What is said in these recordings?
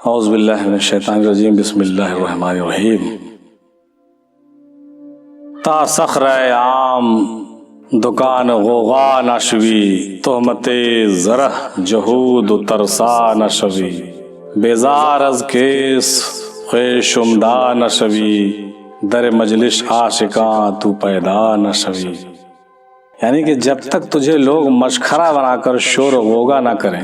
اعوذ باللہ من الشیطان الرجیم بسم اللہ الرحمن الرحیم تا صخرہ عام دکان غوغا نشوی تہمت زرہ جہود و ترسا نشوی بیزار از کیس خویش امدا نشوی در مجلس عاشقاں تو پیدا نشوی، یعنی کہ جب تک تجھے لوگ مشخرہ بنا کر شور و غوغا نہ کریں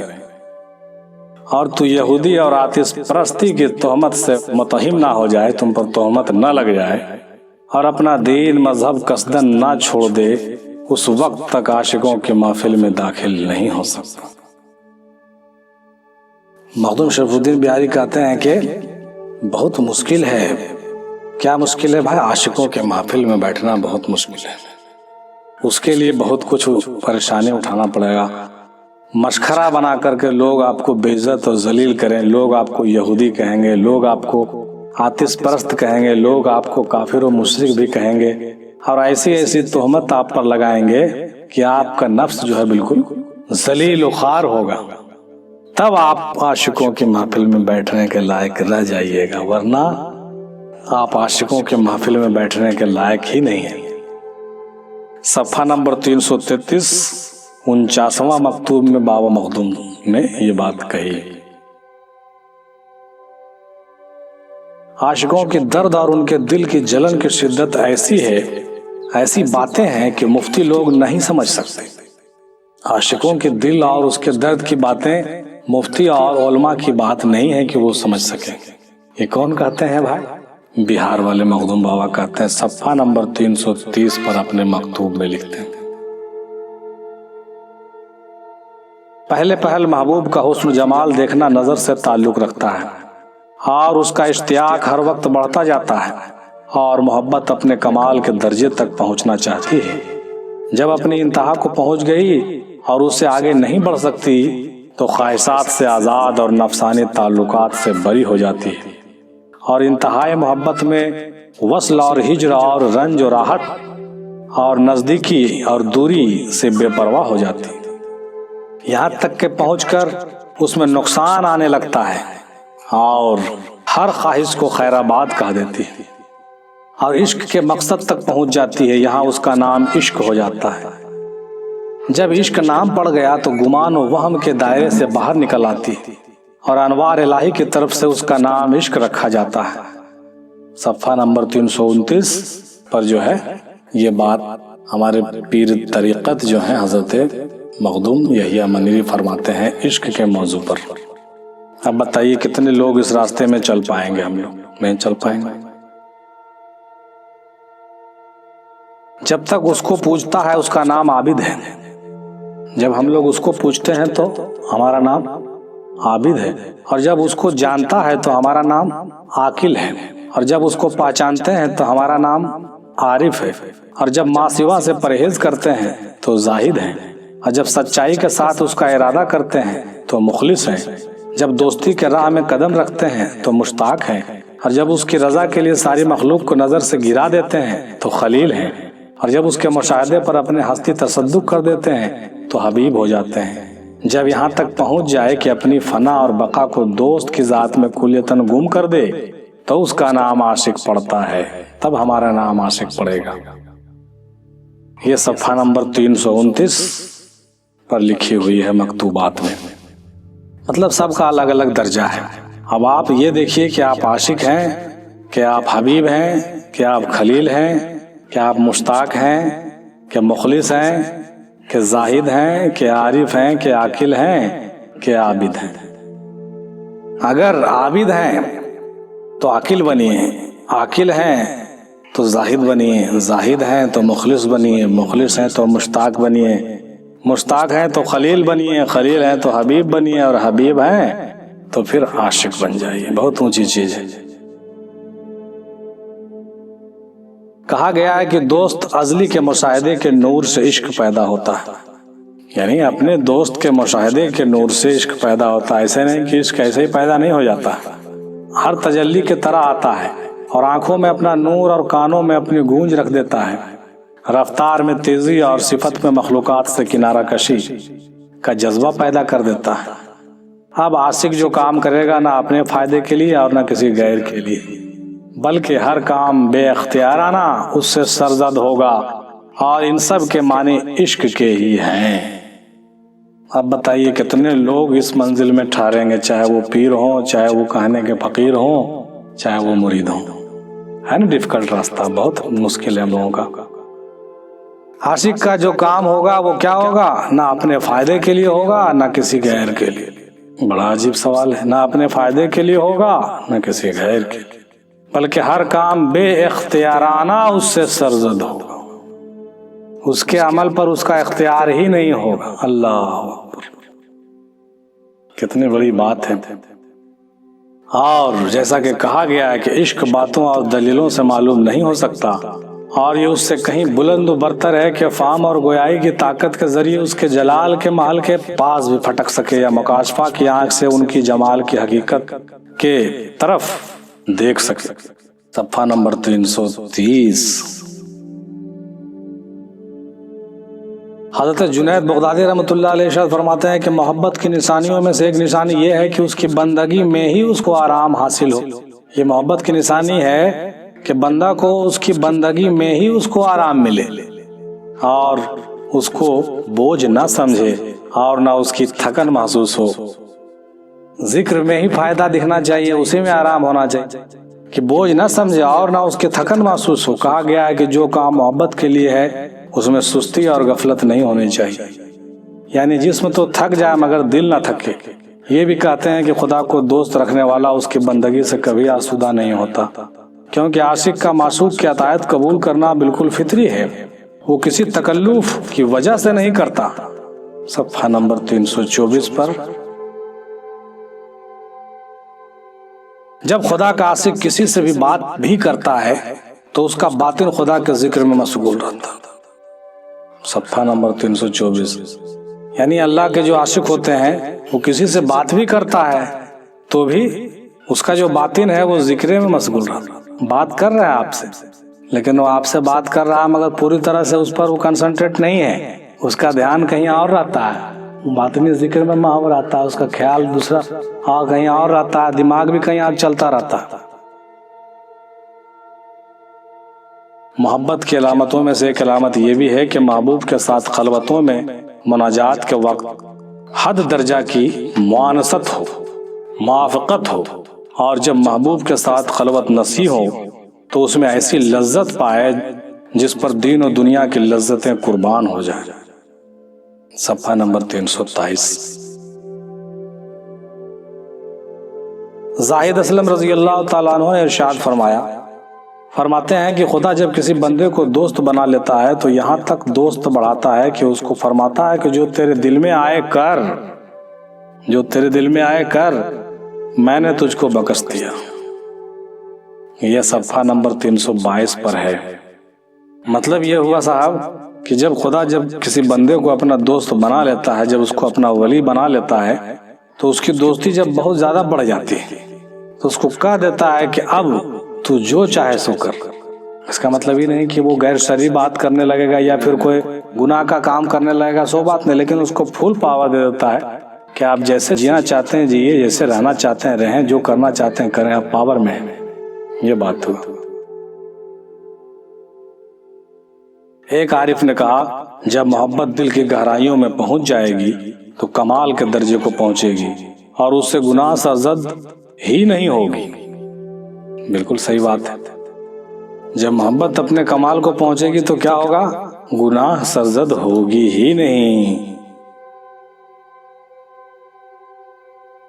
اور تو یہودی اور آتش پرستی کی تہمت سے متہم نہ ہو جائے، تم پر تہمت نہ لگ جائے اور اپنا دین مذہب قصدن نہ چھوڑ دے، اس وقت تک عاشقوں کے محفل میں داخل نہیں ہو سکتا۔ مخدوم شریف الدین بہاری کہتے ہیں کہ بہت مشکل ہے۔ کیا مشکل ہے بھائی؟ عاشقوں کے محفل میں بیٹھنا بہت مشکل ہے، اس کے لیے بہت کچھ پریشانی اٹھانا پڑے گا۔ مشخرہ بنا کر کے لوگ آپ کو بے عزت اور ذلیل کریں، لوگ آپ کو یہودی کہیں گے، لوگ آپ کو آتش پرست کہیں گے، لوگ آپ کو کافر و مشرک بھی کہیں گے اور ایسی ایسی تہمت آپ پر لگائیں گے کہ آپ کا نفس جو ہے بالکل ذلیل و خوار ہوگا، تب آپ عاشقوں کی محفل میں بیٹھنے کے لائق رہ جائیے گا، ورنہ آپ عاشقوں کے محفل میں بیٹھنے کے لائق ہی نہیں ہیں۔ صفحہ نمبر 333 49واں مکتوب میں بابا مخدوم نے یہ بات کہی۔ عاشقوں کے درد اور ان کے دل کی جلن کی شدت ایسی ہے، ایسی باتیں ہیں کہ مفتی لوگ نہیں سمجھ سکتے۔ عاشقوں کے دل اور اس کے درد کی باتیں مفتی اور علماء کی بات نہیں ہے کہ وہ سمجھ سکیں۔ یہ کون کہتے ہیں بھائی؟ بہار والے مخدوم بابا کہتے ہیں، صفحہ نمبر 330 پر اپنے مکتوب میں لکھتے ہیں، پہلے پہل محبوب کا حسن و جمال دیکھنا نظر سے تعلق رکھتا ہے اور اس کا اشتیاق ہر وقت بڑھتا جاتا ہے اور محبت اپنے کمال کے درجے تک پہنچنا چاہتی ہے۔ جب اپنی انتہا کو پہنچ گئی اور اس سے آگے نہیں بڑھ سکتی تو خواہشات سے آزاد اور نفسانی تعلقات سے بری ہو جاتی ہے اور انتہائی محبت میں وصل اور ہجر اور رنج و راحت اور نزدیکی اور دوری سے بے پرواہ ہو جاتی ہے، یہاں تک کہ پہنچ کر اس میں نقصان آنے لگتا ہے اور ہر خواہش کو خیر آباد کہہ دیتی ہے اور عشق کے مقصد تک پہنچ جاتی ہے، یہاں اس کا نام عشق ہو جاتا ہے۔ جب عشق نام پڑ گیا تو گمان و وہم کے دائرے سے باہر نکل آتی اور انوار الہی کی طرف سے اس کا نام عشق رکھا جاتا ہے۔ صفحہ نمبر 329 پر جو ہے یہ بات ہمارے پیر طریقت جو ہیں حضرت مخدوم یحییٰ منیری فرماتے ہیں عشق کے موضوع پر۔ اب بتائیے کتنے لوگ اس راستے میں چل پائیں گے؟ ہم لوگ نہیں چل پائیں گے۔ جب تک اس کو پوجتا ہے اس کا نام عابد ہے، جب ہم لوگ اس کو پوجتے ہیں تو ہمارا نام عابد ہے، اور جب اس کو جانتا ہے تو ہمارا نام عاقل ہے، اور جب اس کو پہچانتے ہیں تو ہمارا نام عارف ہے، اور جب ماں سوا سے پرہیز کرتے ہیں تو زاہد ہیں، اور جب سچائی کے ساتھ اس کا ارادہ کرتے ہیں تو مخلص ہیں، جب دوستی کے راہ میں قدم رکھتے ہیں تو مشتاق ہیں، اور جب اس کی رضا کے لیے ساری مخلوق کو نظر سے گرا دیتے ہیں تو خلیل ہیں، اور جب اس کے مشاہدے پر اپنے ہستی تصدق کر دیتے ہیں تو حبیب ہو جاتے ہیں۔ جب یہاں تک پہنچ جائے کہ اپنی فنا اور بقا کو دوست کی ذات میں کلیتاً گم کر دے تو اس کا نام عاشق پڑتا ہے، تب ہمارا نام عاشق پڑے گا۔ یہ صفحہ نمبر 329 پر لکھی ہوئی ہے مکتوبات میں، مطلب سب کا الگ الگ درجہ ہے۔ اب آپ یہ دیکھیے کہ آپ عاشق ہیں، کہ آپ حبیب ہیں، کہ آپ خلیل ہیں، کہ آپ مشتاق ہیں، کہ مخلص ہیں، کہ زاہد ہیں، کہ عارف ہیں، کہ عاقل ہیں، کہ عابد ہیں۔ اگر عابد ہیں تو عاقل بنیے، عاقل ہیں تو زاہد بنیے، زاہد ہیں تو مخلص بنیے، مخلص ہیں تو مشتاق بنیے، مشتاق ہیں تو خلیل بنیے، خلیل ہیں تو حبیب بنیے، اور حبیب ہیں تو پھر عاشق بن جائیے۔ بہت اونچی چیز ہے۔ کہا گیا ہے کہ دوست ازلی کے مشاہدے کے نور سے عشق پیدا ہوتا ہے، یعنی اپنے دوست کے مشاہدے کے نور سے عشق پیدا ہوتا ہے، ایسے نہیں کہ عشق ایسے ہی پیدا نہیں ہو جاتا، ہر تجلی کے طرح آتا ہے اور آنکھوں میں اپنا نور اور کانوں میں اپنی گونج رکھ دیتا ہے، رفتار میں تیزی اور صفت میں مخلوقات سے کنارہ کشی کا جذبہ پیدا کر دیتا ہے۔ اب عاشق جو کام کرے گا نہ اپنے فائدے کے لیے اور نہ کسی غیر کے لیے، بلکہ ہر کام بے اختیارانہ اس سے سرزد ہوگا، اور ان سب کے معنی عشق کے ہی ہیں۔ اب بتائیے کتنے لوگ اس منزل میں ٹھہریں گے، چاہے وہ پیر ہوں، چاہے وہ کہنے کے فقیر ہوں، چاہے وہ مرید ہوں۔ ہے نا ڈیفیکلٹ راستہ، بہت مشکل ہے ہم لوگوں کا۔ عاشق کا جو کام ہوگا وہ کیا ہوگا؟ نہ اپنے فائدے کے لیے ہوگا نہ کسی غیر کے لیے۔ بڑا عجیب سوال ہے، نہ اپنے فائدے کے لیے ہوگا نہ کسی غیر کے لیے، بلکہ ہر کام بے اختیارانہ اس سے سرزد ہوگا، اس کے عمل پر اس کا اختیار ہی نہیں ہوگا۔ اللہ اکبر، کتنی بڑی بات ہے۔ اور جیسا کہ کہا گیا ہے کہ عشق باتوں اور دلیلوں سے معلوم نہیں ہو سکتا، اور یہ اس سے کہیں بلند و برتر ہے کہ فہم اور گویائی کی طاقت کے ذریعے اس کے جلال کے محل کے پاس بھی پھٹک سکے، یا مکاشفہ کی آنکھ سے ان کی جمال کی حقیقت کے طرف دیکھ سکے۔ صفحہ نمبر 330۔ حضرت جنید بغدادی رحمۃ اللہ علیہ ارشاد فرماتے ہیں کہ محبت کی نشانیوں میں سے ایک نشانی یہ ہے کہ اس کی بندگی میں ہی اس کو آرام حاصل ہو۔ یہ محبت کی نشانی ہے کہ بندہ کو اس کی بندگی میں ہی اس کو آرام ملے، اور اس کو بوجھ نہ سمجھے اور نہ اس کی تھکن محسوس ہو۔ ذکر میں ہی فائدہ دکھنا چاہیے، اسی میں آرام ہونا چاہیے، کہ بوجھ نہ سمجھے اور نہ اس کی تھکن محسوس ہو۔ کہا گیا ہے کہ جو کام محبت کے لیے ہے اس میں سستی اور غفلت نہیں ہونی چاہیے، یعنی جسم تو تھک جائے مگر دل نہ تھکے۔ یہ بھی کہتے ہیں کہ خدا کو دوست رکھنے والا اس کی بندگی سے کبھی آسودہ نہیں ہوتا، کیونکہ عاشق کا معشوق کی اطاعت قبول کرنا بالکل فطری ہے، وہ کسی تکلف کی وجہ سے نہیں کرتا۔ صفحہ نمبر 324 پر۔ جب خدا کا عاشق کسی سے بھی بات بھی کرتا ہے تو اس کا باطن خدا کے ذکر میں مشغول رہتا۔ صفحہ نمبر 324۔ یعنی اللہ کے جو عاشق ہوتے ہیں وہ کسی سے بات بھی کرتا ہے تو بھی اس کا جو باطن ہے وہ ذکر میں مشغول رہتا۔ بات کر رہا ہے آپ سے، لیکن وہ آپ سے بات کر رہا ہے مگر پوری طرح سے اس پر وہ کنسنٹریٹ نہیں ہے، اس کا دھیان کہیں اور رہتا ہے، باطنی ذکر میں محو رہتا ہے، اس کا خیال دوسرا کہیں اور رہتا ہے، دماغ بھی کہیں اور چلتا رہتا ہے۔ محبت کی علامتوں میں سے ایک علامت یہ بھی ہے کہ محبوب کے ساتھ خلوتوں میں مناجات کے وقت حد درجہ کی معانست ہو، موافقت ہو، اور جب محبوب کے ساتھ خلوت نصیح ہو تو اس میں ایسی لذت پائے جس پر دین و دنیا کی لذتیں قربان ہو جائیں۔ صفحہ نمبر 323۔ زاہد اسلم رضی اللہ تعالیٰ عنہ نے ارشاد فرماتے ہیں کہ خدا جب کسی بندے کو دوست بنا لیتا ہے تو یہاں تک دوست بڑھاتا ہے کہ اس کو فرماتا ہے کہ جو تیرے دل میں آئے کر، جو تیرے دل میں آئے کر، میں نے تجھ کو بخش دیا۔ یہ صفحہ نمبر 322 پر ہے۔ مطلب یہ ہوا صاحب کہ جب خدا کسی بندے کو اپنا دوست بنا لیتا ہے، جب اس کو اپنا ولی بنا لیتا ہے تو اس کی دوستی جب بہت زیادہ بڑھ جاتی ہے تو اس کو کہہ دیتا ہے کہ اب تو جو چاہے سو کر۔ اس کا مطلب یہ نہیں کہ وہ غیر شرعی بات کرنے لگے گا یا پھر کوئی گناہ کا کام کرنے لگے گا، سو بات نہیں، لیکن اس کو پھول پاور دے دیتا ہے کہ آپ جیسے جینا چاہتے ہیں جیے، جیسے رہنا چاہتے ہیں رہیں، جو کرنا چاہتے ہیں کریں، آپ پاور میں ہیں۔ یہ بات ہوا۔ ایک عارف نے کہا جب محبت دل کی گہرائیوں میں پہنچ جائے گی تو کمال کے درجے کو پہنچے گی اور اس سے گناہ سرزد ہی نہیں ہوگی۔ بالکل صحیح بات ہے، جب محبت اپنے کمال کو پہنچے گی تو کیا ہوگا؟ گناہ سرزد ہوگی ہی نہیں۔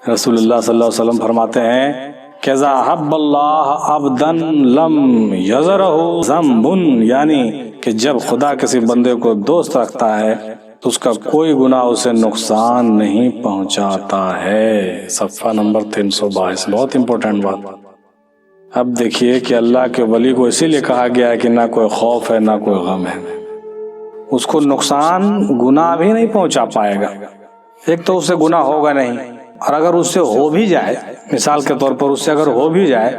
رسول اللہ صلی اللہ علیہ وسلم فرماتے ہیں کہ اذا حب اللہ عبدا لم یضرہ ذنب، یعنی کہ جب خدا کسی بندے کو دوست رکھتا ہے تو اس کا کوئی گناہ اسے نقصان نہیں پہنچاتا ہے۔ صفحہ نمبر 322، بہت امپورٹنٹ بات۔ اب دیکھیے کہ اللہ کے ولی کو اسی لیے کہا گیا ہے کہ نہ کوئی خوف ہے نہ کوئی غم ہے، اس کو نقصان گناہ بھی نہیں پہنچا پائے گا۔ ایک تو اس سے گناہ ہوگا نہیں، اور اگر اس سے ہو بھی جائے، مثال کے طور پر اس سے اگر ہو بھی جائے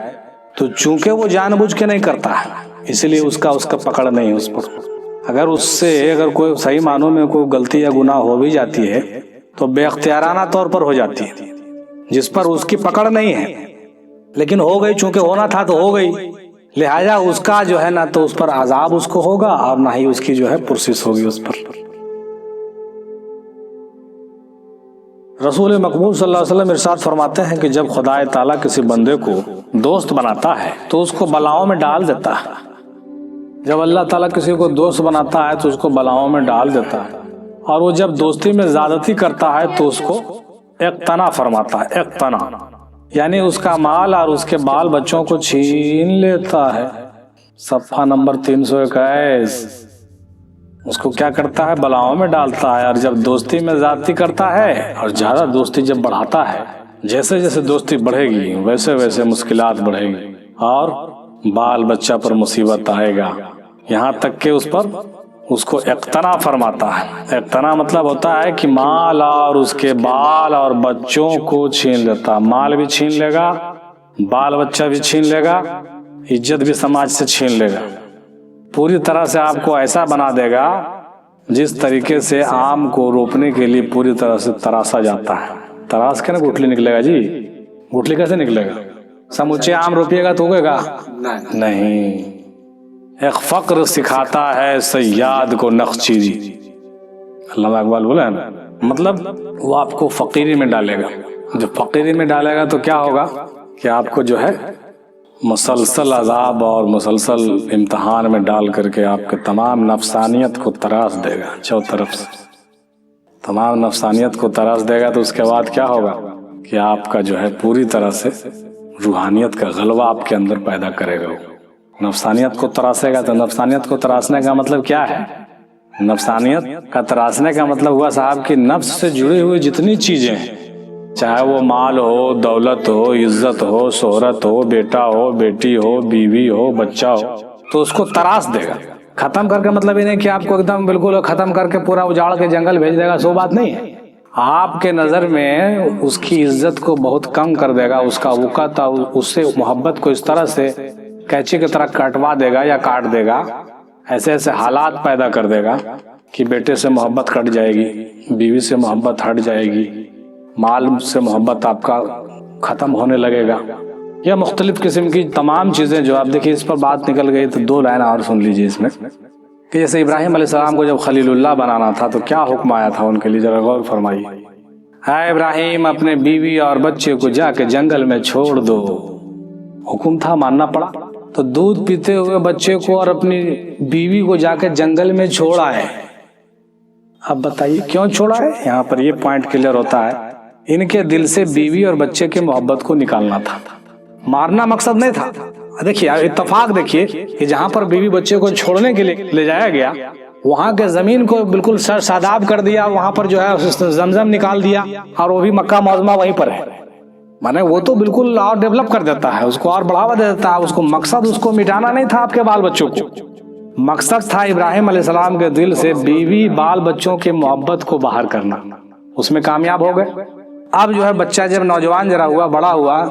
تو چونکہ وہ جان بوجھ کے نہیں کرتا ہے اس لیے اس کا پکڑ نہیں اس پر۔ اگر اس سے اگر کوئی صحیح معنوں میں کوئی غلطی یا گناہ ہو بھی جاتی ہے تو بے اختیارانہ طور پر ہو جاتی ہے، جس پر اس کی پکڑ نہیں ہے، لیکن ہو گئی، چونکہ ہونا تھا تو ہو گئی، لہذا اس کا جو ہے نہ تو اس پر عذاب اس کو ہوگا اور نہ ہی اس کی جو ہے پرسش ہوگی اس پر۔ رسول مقبول صلی اللہ علیہ وسلم ارشاد فرماتے ہیں کہ جب خدا تعالیٰ کسی بندے کو دوست بناتا ہے تو اس کو بلاؤں میں ڈال دیتا ہے۔ جب اللہ تعالیٰ کسی کو دوست بناتا ہے تو اس کو بلاؤں میں ڈال دیتا ہے، اور وہ جب دوستی میں زیادتی کرتا ہے تو اس کو اقتنا فرماتا ہے، اقتنا یعنی اس کا مال اور اس کے بال بچوں کو چھین لیتا ہے۔ صفحہ نمبر 321۔ اس کو کیا کرتا ہے؟ بلاؤں میں ڈالتا ہے، اور جب دوستی میں زیادتی کرتا ہے اور زیادہ دوستی جب بڑھاتا ہے، جیسے جیسے دوستی بڑھے گی ویسے ویسے مشکلات بڑھے گی اور بال بچہ پر مصیبت آئے گا، یہاں تک کہ اس کو اقتنا فرماتا ہے۔ اقتنا مطلب ہوتا ہے کہ مال اور اس کے بال اور بچوں کو چھین لیتا، مال بھی چھین لے گا، بال بچہ بھی چھین لے گا، عزت بھی سماج سے چھین لے گا، پوری طرح سے آپ کو ایسا بنا دے گا جس طریقے سے آم کو روپنے کے لیے پوری طرح سے تراشا جاتا ہے۔ تراش کے نا گٹھلی نکلے گا جی، گٹھلی کیسے نکلے گا؟ سموچے آم روپیے گا تو ہوگے گا نہیں۔ ایک فقر سکھاتا ہے صیاد کو نخچیری، علامہ اقبال بولے نا، مطلب وہ آپ کو فقیری میں ڈالے گا۔ جب فقیری میں ڈالے گا تو کیا ہوگا کہ آپ کو جو ہے مسلسل عذاب اور مسلسل امتحان میں ڈال کر کے آپ کے تمام نفسانیت کو تراش دے گا، چاروں طرف سے تمام نفسانیت کو تراش دے گا۔ تو اس کے بعد کیا ہوگا کہ آپ کا جو ہے پوری طرح سے روحانیت کا غلبہ آپ کے اندر پیدا کرے گا۔ نفسانیت کو تراشے گا تو نفسانیت کو تراشنے کا مطلب کیا ہے؟ نفسانیت کا تراشنے کا مطلب ہوا صاحب کہ نفس سے جڑی ہوئی جتنی چیزیں ہیں، چاہے وہ مال ہو، دولت ہو، عزت ہو، شہرت ہو، بیٹا ہو، بیٹی ہو، بیوی ہو، بچہ ہو، تو اس کو تراش دے گا۔ ختم کر کے مطلب یہ نہیں کہ آپ کو ایک دم بالکل ختم کر کے پورا اجاڑ کے جنگل بھیج دے گا، سو بات نہیں ہے۔ آپ کے نظر میں اس کی عزت کو بہت کم کر دے گا، اس کا وقت اور اس سے محبت کو اس طرح سے کینچی کی طرح کٹوا دے گا یا کاٹ دے گا، ایسے ایسے حالات پیدا کر دے گا کہ بیٹے سے محبت کٹ جائے گی، بیوی سے محبت ہٹ جائے گی، مال سے محبت آپ کا ختم ہونے لگے گا، یا مختلف قسم کی تمام چیزیں جو آپ دیکھیے۔ اس پر بات نکل گئی تو 2 لائن اور سن لیجیے اس میں، کہ جیسے ابراہیم علیہ السلام کو جب خلیل اللہ بنانا تھا تو کیا حکم آیا تھا ان کے لیے، ذرا غور فرمائیے۔ اے ابراہیم، اپنے بیوی اور بچے کو جا کے جنگل میں چھوڑ دو، حکم تھا، ماننا پڑا۔ تو دودھ پیتے ہوئے بچے کو اور اپنی بیوی کو جا کے جنگل میں چھوڑا ہے۔ اب بتائیے کیوں چھوڑا ہے؟ یہاں پر یہ پوائنٹ کلیئر ہوتا ہے، ان کے دل سے بیوی اور بچے کے محبت کو نکالنا تھا، مارنا مقصد نہیں تھا۔ دیکھیے اتفاق دیکھیے کہ جہاں پر بیوی بچے کو چھوڑنے کے لیے لے جایا گیا، وہاں کے زمین کو بالکل سر ساداب کر دیا، وہاں پر جو ہے زمزم نکال دیا، اور وہ بھی مکہ معظمہ وہیں پر ہے۔ مانے وہ تو بالکل اور ڈیولپ کر دیتا ہے، اس کو اور بڑھاوا دے دیتا ہے۔ اس کو مقصد اس کو مٹانا نہیں تھا آپ کے بال بچوں کو، مقصد تھا ابراہیم علیہ السلام کے دل سے بیوی بال بچوں کے محبت کو باہر کرنا، اس میں کامیاب ہو گئے۔ اب جو ہے بچہ جب نوجوان ذرا ہوا، بڑا ہوا،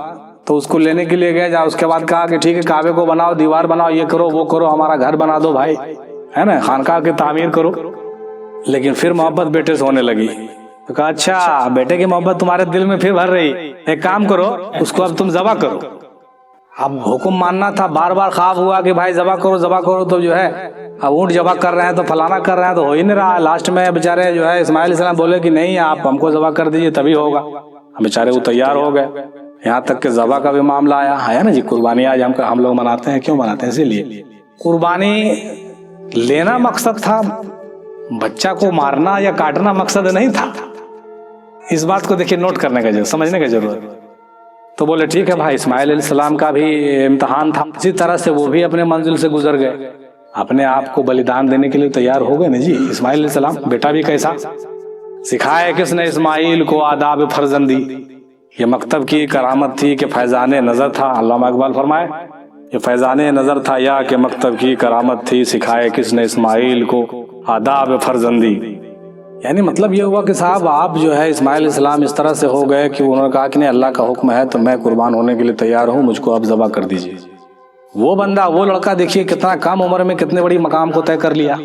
تو اس کو لینے کے لیے گئے، جا اس کے بعد کہا کہ ٹھیک ہے کعبے کو بناؤ، دیوار بناؤ، یہ کرو وہ کرو، ہمارا گھر بنا دو بھائی، ہے نا، خانقاہ کی تعمیر کرو۔ لیکن پھر محبت بیٹے سے ہونے لگی، تو کہا اچھا بیٹے کی محبت تمہارے دل میں پھر بھر رہی، ایک کام کرو، اس کو اب تم ذبح کرو۔ اب حکم ماننا تھا، بار بار خواب ہوا کہ بھائی ذبح کرو ذبح کرو، تو جو ہے اب اونٹ ذبح کر رہے ہیں تو فلانا کر رہے ہیں، تو ہو ہی نہیں رہا۔ لاسٹ میں بیچارے جو ہے اسماعیل علیہ السلام بولے کہ نہیں، آپ ہم کو ذبح کر دیجیے تبھی ہوگا۔ بیچارے وہ تیار ہو گئے، یہاں تک کہ ذبح کا بھی معاملہ آیا ہے نا جی۔ قربانی آج ہم لوگ مناتے ہیں، کیوں مناتے ہیں؟ اسی لیے قربانی لینا مقصد تھا، بچہ کو مارنا یا کاٹنا مقصد نہیں تھا۔ اس بات کو دیکھیے نوٹ کرنے کا ضرورت، سمجھنے کا ضرورت۔ تو بولے ٹھیک ہے بھائی، اسماعیل علیہ السلام کا بھی امتحان تھا، اسی طرح سے وہ بھی اپنے منزل سے گزر گئے، اپنے آپ کو بلیدان دینے کے لیے تیار ہو گئے نا جی۔ اسماعیل علیہ السلام بیٹا بھی کیسا، سکھائے کس نے اسماعیل کو آداب فرزندی، یہ مکتب کی کرامت تھی کہ فیضان نظر تھا۔ علامہ اقبال فرمائے یہ فیضان نظر تھا یا کہ مکتب کی کرامت تھی، سکھائے کس نے اسماعیل کو آداب فرزندی۔ یعنی مطلب یہ ہوا کہ صاحب آپ جو ہے اسماعیل علیہ السلام اس طرح سے ہو گئے کہ انہوں نے کہا کہ نہیں، اللہ کا حکم ہے تو میں قربان ہونے کے لیے تیار ہوں، مجھ کو اب ذبح کر دیجیے۔ وہ بندہ، وہ لڑکا دیکھیے کتنا کم عمر میں کتنے بڑی مقام کو طے کر لیا،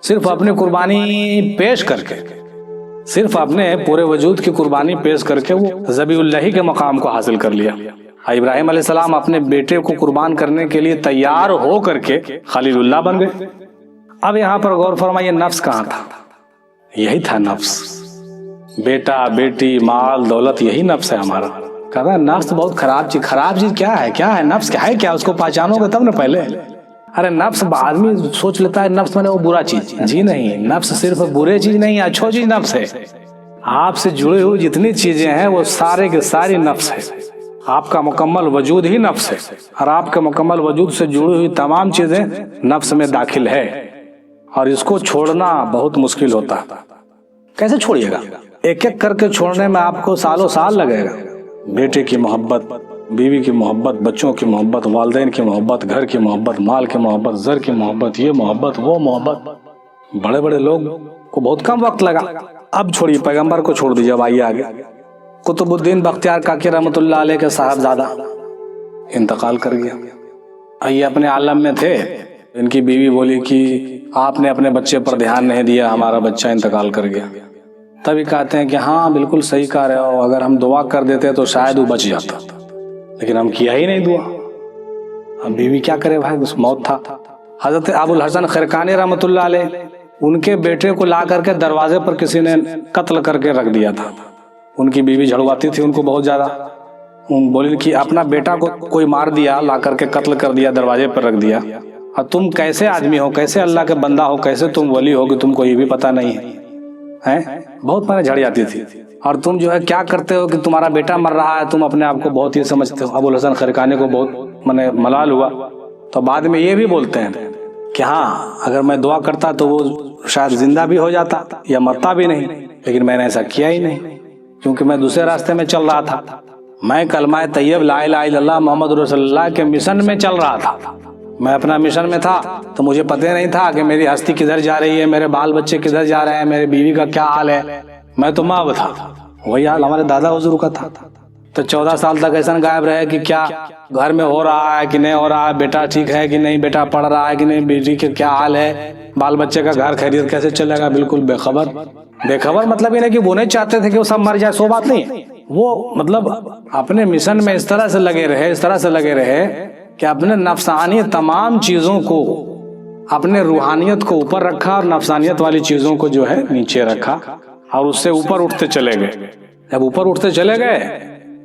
صرف اپنی قربانی پیش کر کے۔ صرف اپنے پورے وجود کی قربانی پیش کر کے وہ ذبیح اللہ کے مقام کو حاصل کر لیا۔ ابراہیم علیہ السلام اپنے بیٹے کو قربان کرنے کے لیے تیار ہو کر کے خلیل اللہ بن گئے۔ اب یہاں پر غور فرمائیے، نفس کہاں تھا؟ یہی تھا نفس، بیٹا بیٹی مال دولت، یہی نفس ہے ہمارا۔ کہتا ہے نفس بہت خراب چیز۔ خراب چیز کیا ہے؟ کیا ہے نفس؟ کیا ہے؟ کیا اس کو پہچانو گے تب نا پہلے۔ ارے نفس آدمی سوچ لیتا ہے نفس میں نے وہ برا چیز، جی نہیں، نفس صرف برے چیز نہیں ہے، اچھو چیز نفس ہے۔ آپ سے جڑے ہوئے جتنی چیزیں ہیں وہ سارے کے ساری نفس ہے۔ آپ کا مکمل وجود ہی نفس ہے، اور آپ کے مکمل وجود سے جڑی ہوئی تمام چیزیں نفس میں داخل ہے، اور اس کو چھوڑنا بہت مشکل ہوتا ہے۔ کیسے چھوڑیے گا؟ ایک ایک کر کے چھوڑنے میں آپ کو سالوں سال لگے گا۔ بیٹے کی محبت، بیوی کی محبت، بچوں کی محبت، والدین کی محبت، گھر کی محبت، مال کی محبت، زر کی محبت، یہ محبت وہ محبت، بڑے بڑے لوگ کو بہت کم وقت لگا۔ اب چھوڑیے، پیغمبر کو چھوڑ دیجیے۔ اب آئیے آگے، قطب الدین بختیار کاکی رحمۃ اللہ علیہ کے صاحبزادہ انتقال کر گیا۔ یہ اپنے عالم میں تھے، ان کی بیوی بولی کہ آپ نے اپنے بچے پر دھیان نہیں دیا، ہمارا بچہ انتقال کر گیا۔ تبھی کہتے ہیں کہ ہاں بالکل صحیح کہہ رہے ہو، اگر ہم دعا کر دیتے تو شاید وہ بچ جاتا، لیکن ہم کیا ہی نہیں دعا۔ اب بیوی کیا کرے بھائی، اس موت تھا۔ حضرت ابو الحسن خرقانی رحمۃ اللہ علیہ، ان کے بیٹے کو لا کر کے دروازے پر کسی نے قتل کر کے رکھ دیا تھا۔ ان کی بیوی جھڑواتی تھی ان کو بہت زیادہ، بولی کہ اپنا بیٹا کو کوئی مار دیا، لا کر کے قتل کر دیا، دروازے پر رکھ دیا، اور تم کیسے آدمی ہو، کیسے اللہ کے بندہ ہو، کیسے تم ولی ہو کہ تم کو یہ بھی پتہ نہیں ہے؟ بہت میں جھڑ جاتی تھی، اور تم جو ہے کیا کرتے ہو کہ تمہارا بیٹا مر رہا ہے، تم اپنے آپ کو بہت یہ سمجھتے ہو۔ ابو الحسن خرقانی کو بہت ملال ہوا، تو بعد میں یہ بھی بولتے ہیں کہ ہاں اگر میں دعا کرتا تو وہ شاید زندہ بھی ہو جاتا یا مرتا بھی نہیں، لیکن میں نے ایسا کیا ہی نہیں، کیونکہ میں دوسرے راستے میں چل رہا تھا۔ میں کلمہ طیب لا الہ الا اللہ محمد رسول اللہ کے مشن میں چل رہا تھا۔ میں اپنا مشن میں تھا تو مجھے پتہ نہیں تھا کہ میری ہستی کدھر جا رہی ہے، میرے بال بچے کدھر جا رہے ہیں، میرے بیوی کا کیا حال ہے۔ میں تو ماں تھا، وہی حال ہمارے دادا حضور کا تھا۔ تو 14 سال تک ایسا غائب رہے کہ کیا گھر میں ہو رہا ہے کہ نہیں ہو رہا ہے، بیٹا ٹھیک ہے کہ نہیں، بیٹا پڑھ رہا ہے کہ نہیں، بیٹی کے کیا حال ہے، بال بچے کا گھر خیریت کیسے چلے گا، بالکل بے خبر۔ بے خبر مطلب یہ نہیں کہ وہ نہیں چاہتے تھے کہ وہ سب مر جائے، سو بات نہیں، وہ مطلب اپنے مشن میں اس طرح سے لگے رہے کہ اپنے نفسانی تمام چیزوں کو، اپنے روحانیت کو اوپر رکھا اور نفسانیت والی چیزوں کو جو ہے نیچے رکھا، اور اس سے اوپر اٹھتے چلے گئے۔ جب اوپر اٹھتے چلے گئے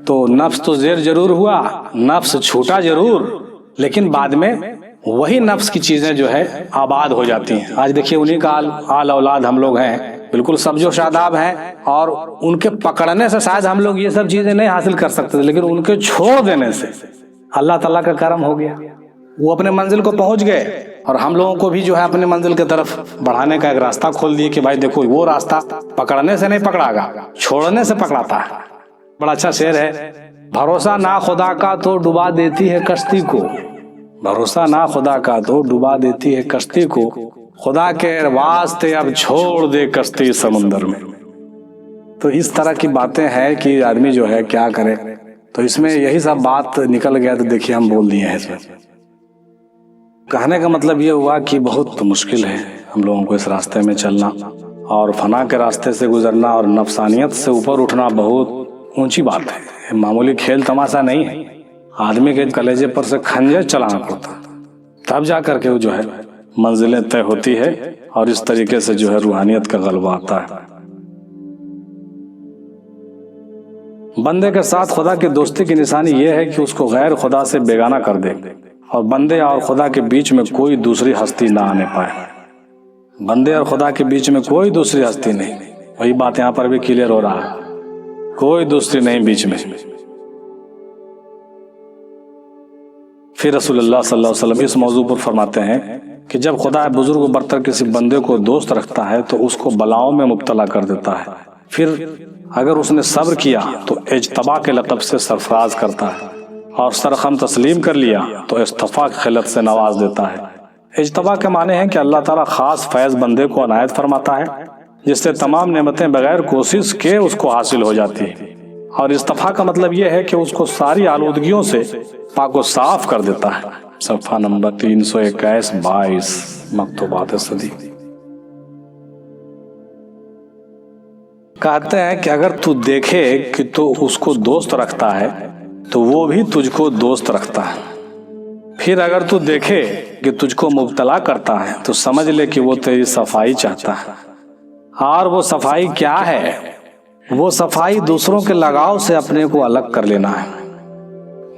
تو نفس تو زیر ضرور ہوا، نفس چھوٹا ضرور، لیکن بعد میں وہی نفس کی چیزیں جو ہے آباد ہو جاتی ہیں۔ آج دیکھیے انہی کا آل اولاد ہم لوگ ہیں، بالکل سبز و شاداب ہیں، اور ان کے پکڑنے سے شاید ہم لوگ یہ سب چیزیں نہیں حاصل کر سکتے، لیکن ان کے چھوڑ دینے سے اللہ تعالیٰ کا کرم ہو گیا، وہ اپنے منزل کو پہنچ گئے، اور ہم لوگوں کو بھی جو ہے اپنے منزل کی طرف بڑھانے کا ایک راستہ کھول دیے کہ بھائی دیکھو وہ راستہ پکڑنے سے نہیں پکڑا گا، چھوڑنے سے پکڑاتا ہے۔ بڑا اچھا شعر ہے، بھروسہ نہ خدا کا تو ڈبا دیتی ہے کشتی کو، بھروسہ نہ خدا کا تو ڈبا دیتی ہے کشتی کو، خدا کے واسطے اب چھوڑ دے کشتی سمندر میں۔ تو اس طرح کی باتیں ہیں کہ آدمی جو ہے کیا کرے۔ تو اس میں یہی سب بات نکل گیا، تو دیکھیے ہم بول دیے ہیں اس میں۔ کہنے کا مطلب یہ ہوا کہ بہت مشکل ہے ہم لوگوں کو اس راستے میں چلنا، اور فنا کے راستے سے گزرنا اور نفسانیت سے اوپر اٹھنا بہت اونچی بات ہے، معمولی کھیل تماشا نہیں ہے۔ آدمی کے کلیجے پر سے خنجر چلانا پڑتا، تب جا کر کے وہ جو ہے منزلیں طے ہوتی ہے، اور اس طریقے سے جو ہے روحانیت کا غلبہ آتا ہے۔ بندے کے ساتھ خدا کی دوستی کی نشانی یہ ہے کہ اس کو غیر خدا سے بیگانہ کر دے، اور بندے اور خدا کے بیچ میں کوئی دوسری ہستی نہ آنے پائے۔ بندے اور خدا کے بیچ میں کوئی دوسری ہستی نہیں، وہی بات یہاں پر بھی کلیئر ہو رہا ہے، کوئی دوسری نہیں بیچ میں۔ پھر رسول اللہ صلی اللہ علیہ وسلم اس موضوع پر فرماتے ہیں کہ جب خدا بزرگ و برتر کسی بندے کو دوست رکھتا ہے تو اس کو بلاؤں میں مبتلا کر دیتا ہے، پھر اگر اس نے صبر کیا تو اجتبا کے لقب سے سرفراز کرتا ہے، اور سرخم تسلیم کر لیا تو استفاق خلت سے نواز دیتا ہے۔ اجتبا کے معنی ہے کہ اللہ تعالیٰ خاص فیض بندے کو عنایت فرماتا ہے، جس سے تمام نعمتیں بغیر کوشش کے اس کو حاصل ہو جاتی ہیں، اور استفاق کا مطلب یہ ہے کہ اس کو ساری آلودگیوں سے پاک و صاف کر دیتا ہے۔ صفحہ نمبر 321-22 مکتوبات صدی۔ کہتے ہیں کہ اگر تو دیکھے کہ تو اس کو دوست رکھتا ہے تو وہ بھی تجھ کو دوست رکھتا ہے، پھر اگر تو دیکھے کہ تجھ کو مبتلا کرتا ہے تو سمجھ لے کہ وہ تیری صفائی چاہتا ہے۔ اور وہ صفائی کیا ہے؟ وہ صفائی دوسروں کے لگاؤ سے اپنے کو الگ کر لینا ہے،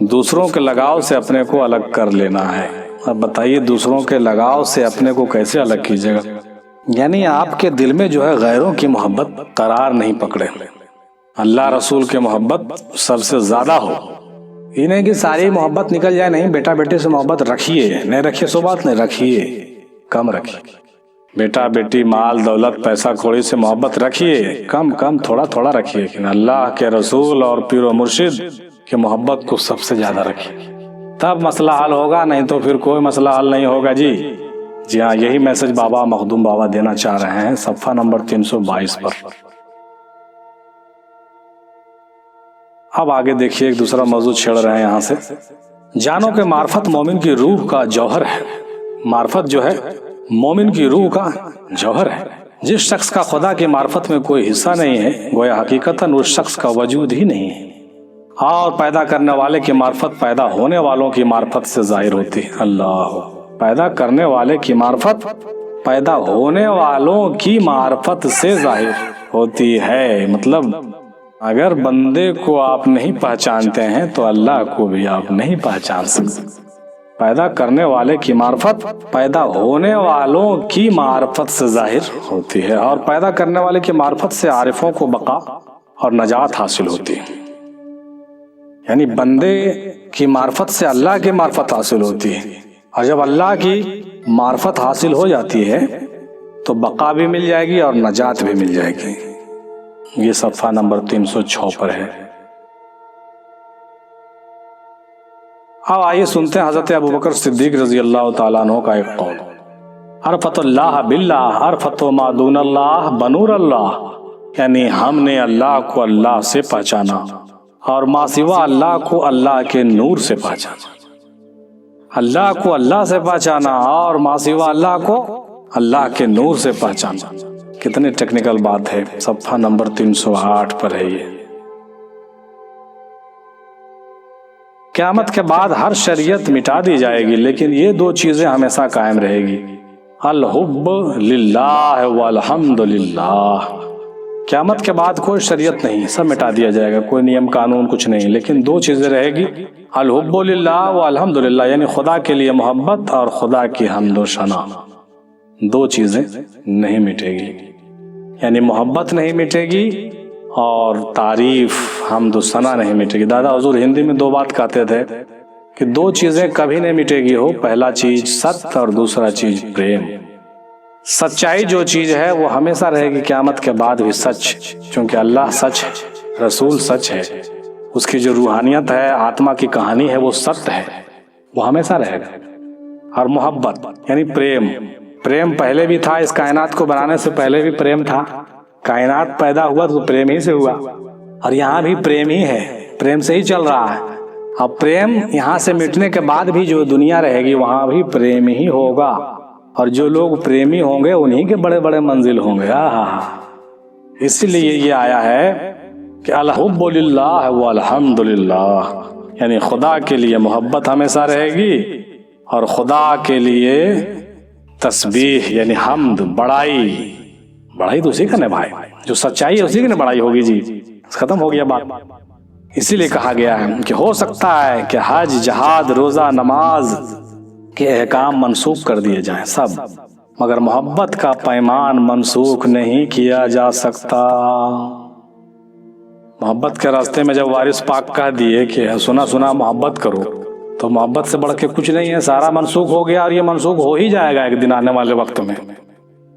دوسروں کے لگاؤ سے اپنے کو الگ کر لینا ہے۔ اب بتائیے دوسروں کے لگاؤ سے اپنے کو کیسے الگ کیجیے گا؟ یعنی آپ کے دل میں جو ہے غیروں کی محبت قرار نہیں پکڑے، اللہ رسول کے محبت سب سے زیادہ ہو۔ یہ نہیں کہ ساری محبت نکل جائے، نہیں، بیٹا بیٹی سے محبت رکھیے، نہیں رکھیے سو بات نہیں، رکھیے، کم رکھیے، بیٹا بیٹی مال دولت پیسہ کوڑی سے محبت رکھیے، کم کم تھوڑا تھوڑا رکھیے، لیکن اللہ کے رسول اور پیر و مرشد کے محبت کو سب سے زیادہ رکھیے، تب مسئلہ حل ہوگا، نہیں تو پھر کوئی مسئلہ حل نہیں ہوگا جی ہاں، یہی میسج بابا مخدوم بابا دینا چاہ رہے ہیں صفحہ نمبر 322 پر۔ اب آگے دیکھیے ایک دوسرا موضوع چھیڑ رہے ہیں یہاں سے، جانو کہ معرفت مومن کی روح کا جوہر ہے، معرفت جو ہے مومن کی روح کا جوہر ہے۔ جس شخص کا خدا کی معرفت میں کوئی حصہ نہیں ہے گویا حقیقتاً اس شخص کا وجود ہی نہیں ہے، اور پیدا کرنے والے کی معرفت پیدا ہونے والوں کی معرفت سے ظاہر ہوتی ہے۔ اللہ، پیدا کرنے والے کی معرفت پیدا ہونے والوں کی معرفت سے ظاہر ہوتی ہے۔ مطلب اگر بندے کو آپ نہیں پہچانتے ہیں تو اللہ کو بھی آپ نہیں پہچان سکتے۔ پیدا کرنے والے کی معرفت پیدا ہونے والوں کی معرفت سے ظاہر ہوتی ہے، اور پیدا کرنے والے کی معرفت سے عارفوں کو بقا اور نجات حاصل ہوتی ہے۔ یعنی بندے کی معرفت سے اللہ کی معرفت حاصل ہوتی ہے، اور جب اللہ کی معرفت حاصل ہو جاتی ہے تو بقا بھی مل جائے گی اور نجات بھی مل جائے گی۔ یہ صفحہ نمبر 306 پر ہے۔ اب آئیے سنتے ہیں حضرت ابوبکر صدیق رضی اللہ تعالیٰ عنہ کا ایک قول، عرفت اللہ باللہ عرفت ما دون اللہ بنور اللہ، یعنی ہم نے اللہ کو اللہ سے پہچانا اور ما سوا اللہ کو اللہ کے نور سے پہچانا، اللہ کو اللہ سے پہچانا اور ما سوا اللہ کو اللہ کے نور سے پہچانا۔ کتنی ٹیکنیکل بات ہے، صفحہ نمبر 308 پر ہے یہ۔ قیامت کے بعد ہر شریعت مٹا دی جائے گی لیکن یہ دو چیزیں ہمیشہ قائم رہے گی، الحب للہ والحمد للہ۔ قیامت کے بعد کوئی شریعت نہیں، سب مٹا دیا جائے گا، کوئی نیم قانون کچھ نہیں، لیکن دو چیزیں رہے گی، الحب للہ والحمد للہ، یعنی خدا کے لیے محبت اور خدا کی حمد و ثنا، دو چیزیں نہیں مٹے گی، یعنی محبت نہیں مٹے گی اور تعریف حمد و ثنا نہیں مٹے گی۔ دادا حضور ہندی میں دو بات کہتے تھے کہ دو چیزیں کبھی نہیں مٹے گی، ہو پہلا چیز ست اور دوسرا چیز پریم۔ سچائی جو چیز ہے وہ ہمیشہ رہے گی قیامت کے بعد بھی سچ، چونکہ اللہ سچ ہے، رسول سچ ہے، اس کی جو روحانیت ہے، آتما کی کہانی ہے، وہ ست ہے، وہ ہمیشہ رہے گا۔ اور محبت یعنی پریم، پریم پہلے بھی تھا، اس کائنات کو بنانے سے پہلے بھی پریم تھا، کائنات پیدا ہوا تو پریم ہی سے ہوا، اور یہاں بھی پریم ہی ہے، پریم سے ہی چل رہا ہے۔ اب پریم یہاں سے مٹنے کے بعد بھی جو دنیا رہے گی وہاں بھی پریم ہی ہوگا، اور جو لوگ پریمی ہوں گے انہی کے بڑے بڑے منزل ہوں گے۔ اسی لیے یہ آیا ہے کہ الحب للہ والحمد للہ، یعنی خدا کے لیے محبت ہمیشہ رہے گی اور خدا کے لیے تسبیح یعنی حمد، بڑائی تو اسی کا نا بھائی، جو سچائی ہے اسی کی نا بڑائی ہوگی جی، ختم ہو گیا بات۔ اسی لیے کہا گیا ہے کہ ہو سکتا ہے کہ حج، جہاد، روزہ، نماز کے احکام منسوخ کر دیے جائیں سب، مگر محبت کا پیمان منسوخ نہیں کیا جا سکتا۔ محبت کے راستے میں جب وارث پاک کہہ دیے کہ سنا محبت کرو، تو محبت سے بڑھ کے کچھ نہیں ہے، سارا منسوخ ہو گیا، اور یہ منسوخ ہو ہی جائے گا ایک دن آنے والے وقت میں۔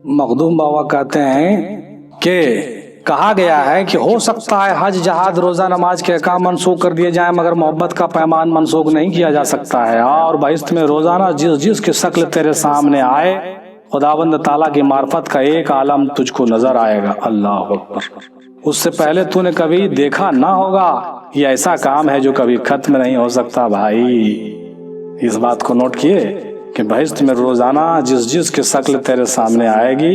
مخدوم بابا کہتے ہیں کہ کہا گیا ہے کہ ہو سکتا ہے حج، جہاد، روزہ، نماز کے احکام منسوخ کر دیے جائیں مگر محبت کا پیمان منسوخ نہیں کیا جا سکتا ہے، اور بہشت میں روزانہ جس کی شکل تیرے سامنے آئے خداوند تعالیٰ کی معرفت کا ایک عالم تجھ کو نظر آئے گا۔ اللہ اکبر، اس سے پہلے تو نے کبھی دیکھا نہ ہوگا، یہ ایسا کام ہے جو کبھی ختم نہیں ہو سکتا۔ بھائی اس بات کو نوٹ کیے کہ بہشت میں روزانہ جس کی شکل تیرے سامنے آئے گی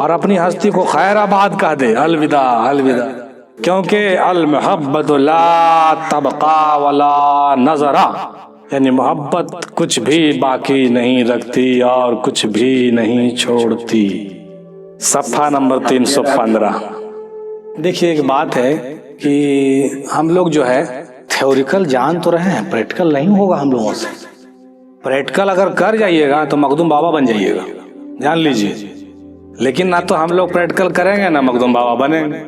اور اپنی ہستی کو خیر آباد کہہ دے، الوداع الوداع، کیونکہ المحبت لا تبقى ولا نظرا، یعنی محبت کچھ بھی باقی نہیں رکھتی اور کچھ بھی نہیں چھوڑتی۔ صفحہ نمبر 315۔ دیکھیے ایک بات ہے کہ ہم لوگ جو ہے تھیوریکل جان تو رہے ہیں، پریکٹیکل نہیں ہوگا ہم لوگوں سے۔ پریکٹیکل اگر کر جائیے گا تو مخدوم بابا بن جائیے گا، جان لیجئے، لیکن نہ تو ہم لوگ پریکٹیکل کریں گے نہ مخدوم بابا بنیں گے۔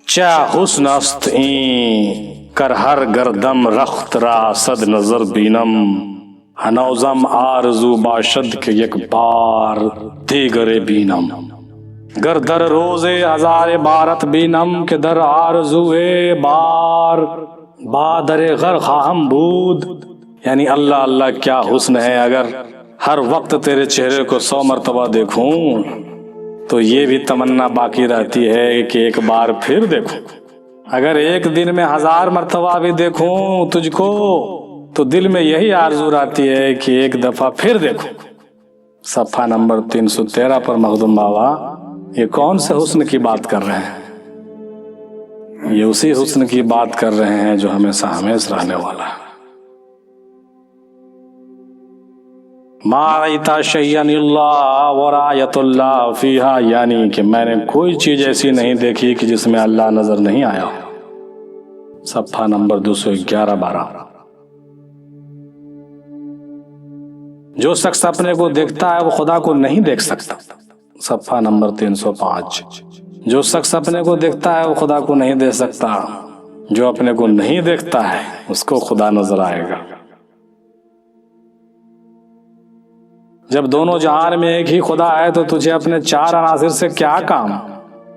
چا حسن است این کر ہر گردم رخت را صد نظر بینم، ہنوزم آرزو باشد کہ یک بار دیگر بینم، گر در روز ہزار بارت بینم کہ در آرزو بار بادر غر خواہم بود، یعنی اللہ اللہ کیا حسن ہے، اگر ہر وقت تیرے چہرے کو 100 مرتبہ دیکھوں تو یہ بھی تمنا باقی رہتی ہے کہ ایک بار پھر دیکھوں، اگر ایک دن میں 1000 مرتبہ بھی دیکھوں تجھ کو تو دل میں یہی آرزو رہتی ہے کہ ایک دفعہ پھر دیکھوں۔ صفحہ نمبر 313 پر مخدوم بابا یہ کون سے حسن کی بات کر رہے ہیں؟ یہ اسی حسن کی بات کر رہے ہیں جو ہمیشہ ہمیشہ رہنے والا ہے۔ ما رأیتا شیئا اللہ ورایت اللہ فیہا، یعنی کہ میں نے کوئی چیز ایسی نہیں دیکھی کہ جس میں اللہ نظر نہیں آیا ہو۔ صفحہ نمبر 211-12۔ جو شخص اپنے کو دیکھتا ہے وہ خدا کو نہیں دیکھ سکتا۔ صفحہ نمبر 305۔ جو شخص اپنے کو دیکھتا ہے وہ خدا کو نہیں دیکھ سکتا، جو اپنے کو نہیں دیکھتا ہے اس کو خدا نظر آئے گا۔ جب دونوں جہان میں ایک ہی خدا ہے تو تجھے اپنے 4 عناصر سے کیا کام؟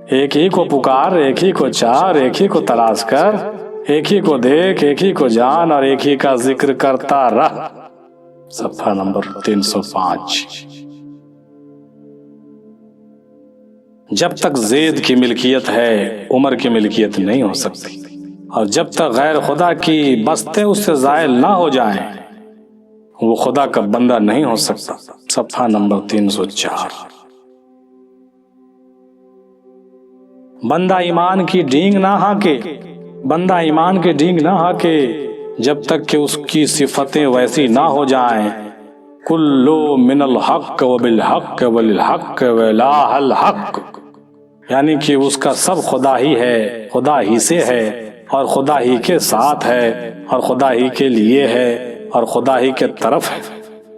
ایک ہی کو پکار، ایک ہی کو چار، ایک ہی کو تلاش کر، ایک ہی کو دیکھ، ایک ہی کو جان اور ایک ہی کا ذکر کرتا رہ۔ صفحہ نمبر 305۔ جب تک زید کی ملکیت ہے عمر کی ملکیت نہیں ہو سکتی، اور جب تک غیر خدا کی بستیں اس سے زائل نہ ہو جائیں وہ خدا کا بندہ نہیں ہو سکتا۔ صفحہ نمبر 304۔ بندہ ایمان کی ڈینگ نہ ہانکے، بندہ ایمان کی ڈینگ نہ ہانکے جب تک کہ اس کی صفتیں ویسی نہ ہو جائیں۔ کلو من الحق و بالحق وللحق والہ الحق، یعنی کہ اس کا سب خدا ہی ہے، خدا ہی سے ہے اور خدا ہی کے ساتھ ہے اور خدا ہی کے لیے ہے اور خدا ہی کے طرف ہے،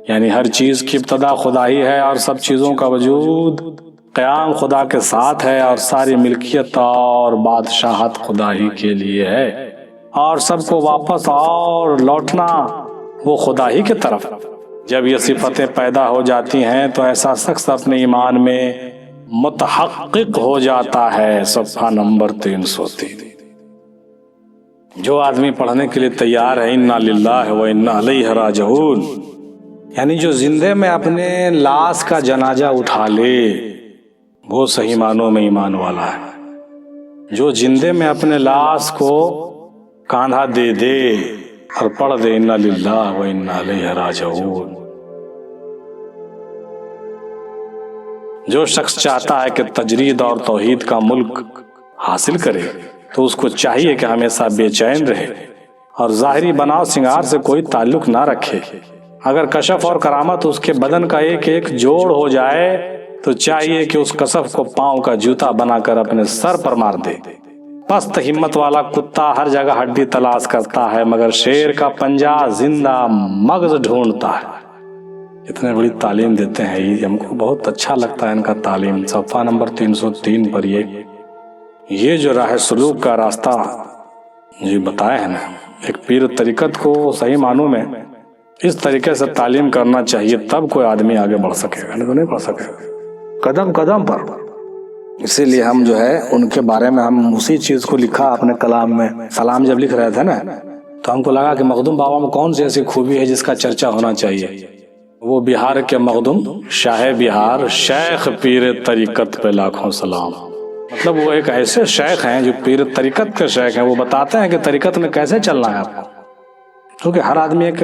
یعنی ہر چیز کی ابتدا خدا ہی ہے اور سب چیزوں کا وجود قیام خدا کے ساتھ ہے اور ساری ملکیت اور بادشاہت خدا ہی کے لیے ہے اور سب کو واپس اور لوٹنا وہ خدا ہی کے طرف۔ جب یہ صفتیں پیدا ہو جاتی ہیں تو ایسا شخص اپنے ایمان میں متحقق ہو جاتا ہے۔ صفحہ نمبر 303۔ جو آدمی پڑھنے کے لیے تیار ہے انا للہ و انا الیہ راجعون، یعنی جو زندے میں اپنے لاش کا جنازہ اٹھا لے وہ صحیح معنوں میں ایمان والا ہے۔ جو زندے میں اپنے لاش کو کاندھا دے دے اور پڑھ دے انا للہ و انا الیہ راجعون۔ جو شخص چاہتا ہے کہ تجرید اور توحید کا ملک حاصل کرے تو اس کو چاہیے کہ ہمیشہ بے چین رہے اور ظاہری بناؤ سنگار سے کوئی تعلق نہ رکھے۔ اگر کشف اور کرامت اس کے بدن کا ایک ایک جوڑ ہو جائے تو چاہیے کہ اس کشف کو پاؤں کا جوتا بنا کر اپنے سر پر مار دے۔ پست ہمت والا کتا ہر جگہ ہڈی تلاش کرتا ہے مگر شیر کا پنجہ زندہ مغز ڈھونڈتا ہے۔ اتنے بڑی تعلیم دیتے ہیں، یہ ہم کو بہت اچھا لگتا ہے ان کا تعلیم۔ صفحہ نمبر 303 پر یہ جو راہ سلوک کا راستہ یہ بتائے ہیں نا، ایک پیر طریقت کو صحیح معنوں میں اس طریقے سے تعلیم کرنا چاہیے تب کوئی آدمی آگے بڑھ سکے گا، نہیں تو نہیں بڑھ سکے گا قدم قدم پر۔ اسی لیے ہم جو ہے ان کے بارے میں ہم اسی چیز کو لکھا اپنے کلام میں۔ سلام جب لکھ رہے تھے نا تو ہم کو لگا کہ مخدوم بابا میں کون سی ایسی خوبی ہے جس کا چرچا ہونا چاہیے۔ وہ بہار کے مخدوم شاہ بہار شیخ پیر طریقت پہ لاکھوں سلام۔ مطلب وہ ایک ایسے شیخ ہیں جو پیر طریقت کے شیخ ہیں، وہ بتاتے ہیں کہ طریقت میں کیسے چلنا ہے آپ کو، کیونکہ ہر آدمی ایک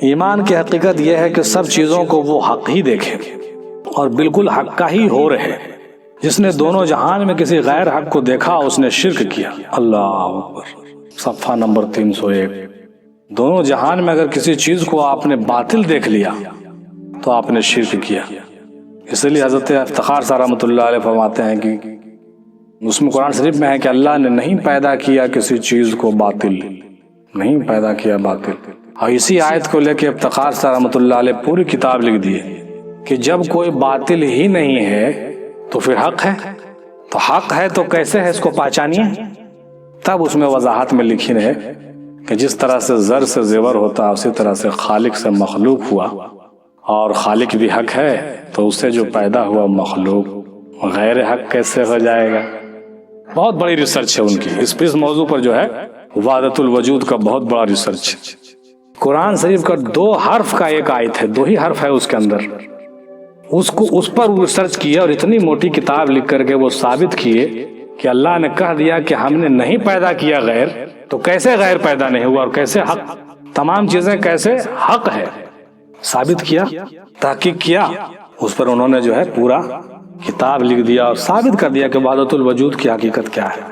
ایمان کی حقیقت یہ ہے کہ سب چیزوں کو وہ حق ہی دیکھے اور بالکل حق کا ہی ہو رہے. جس نے دونوں جہان میں کسی غیر حق کو دیکھا اس نے شرک کیا. اللہ اکبر. صفحہ نمبر 301. دونوں جہان میں اگر کسی چیز کو آپ نے باطل دیکھ لیا تو آپ نے شرک کیا. اس لیے حضرت افتخار صاحب رحمۃ اللہ علیہ فرماتے ہیں کہ اس میں قرآن شریف میں ہے کہ اللہ نے نہیں پیدا کیا کسی چیز کو باطل، نہیں پیدا کیا باطل. اور اسی آیت کو لے کے افتخار صاحب رحمۃ اللہ علیہ پوری کتاب لکھ دیے کہ جب کوئی باطل ہی نہیں ہے تو پھر حق ہے. تو حق ہے تو کیسے ہے اس کو پہچانیے. تب اس میں وضاحت میں لکھی ہے کہ جس طرح سے زر سے زیور ہوتا ہے اسی طرح سے خالق سے مخلوق ہوا، اور خالق بھی حق ہے تو اس سے جو پیدا ہوا مخلوق غیر حق کیسے ہو جائے گا. بہت بڑی ریسرچ ہے ان کی اس موضوع پر جو ہے وحدت الوجود کا بہت بڑا ریسرچ. قرآن شریف کا 2 حرف کا ایک آیت ہے، 2 ہی حرف ہے اس کے اندر، اس پر ریسرچ کیا اور اتنی موٹی کتاب لکھ کر کے وہ ثابت کیے کہ اللہ نے کہہ دیا کہ ہم نے نہیں پیدا کیا غیر، تو کیسے غیر پیدا نہیں ہوا اور کیسے حق، تمام چیزیں کیسے حق ہے. ثابت کیا، تحقیق کیا، اس پر انہوں نے جو ہے پورا کتاب لکھ دیا اور ثابت کر دیا کہ وحدت الوجود کی حقیقت کیا ہے.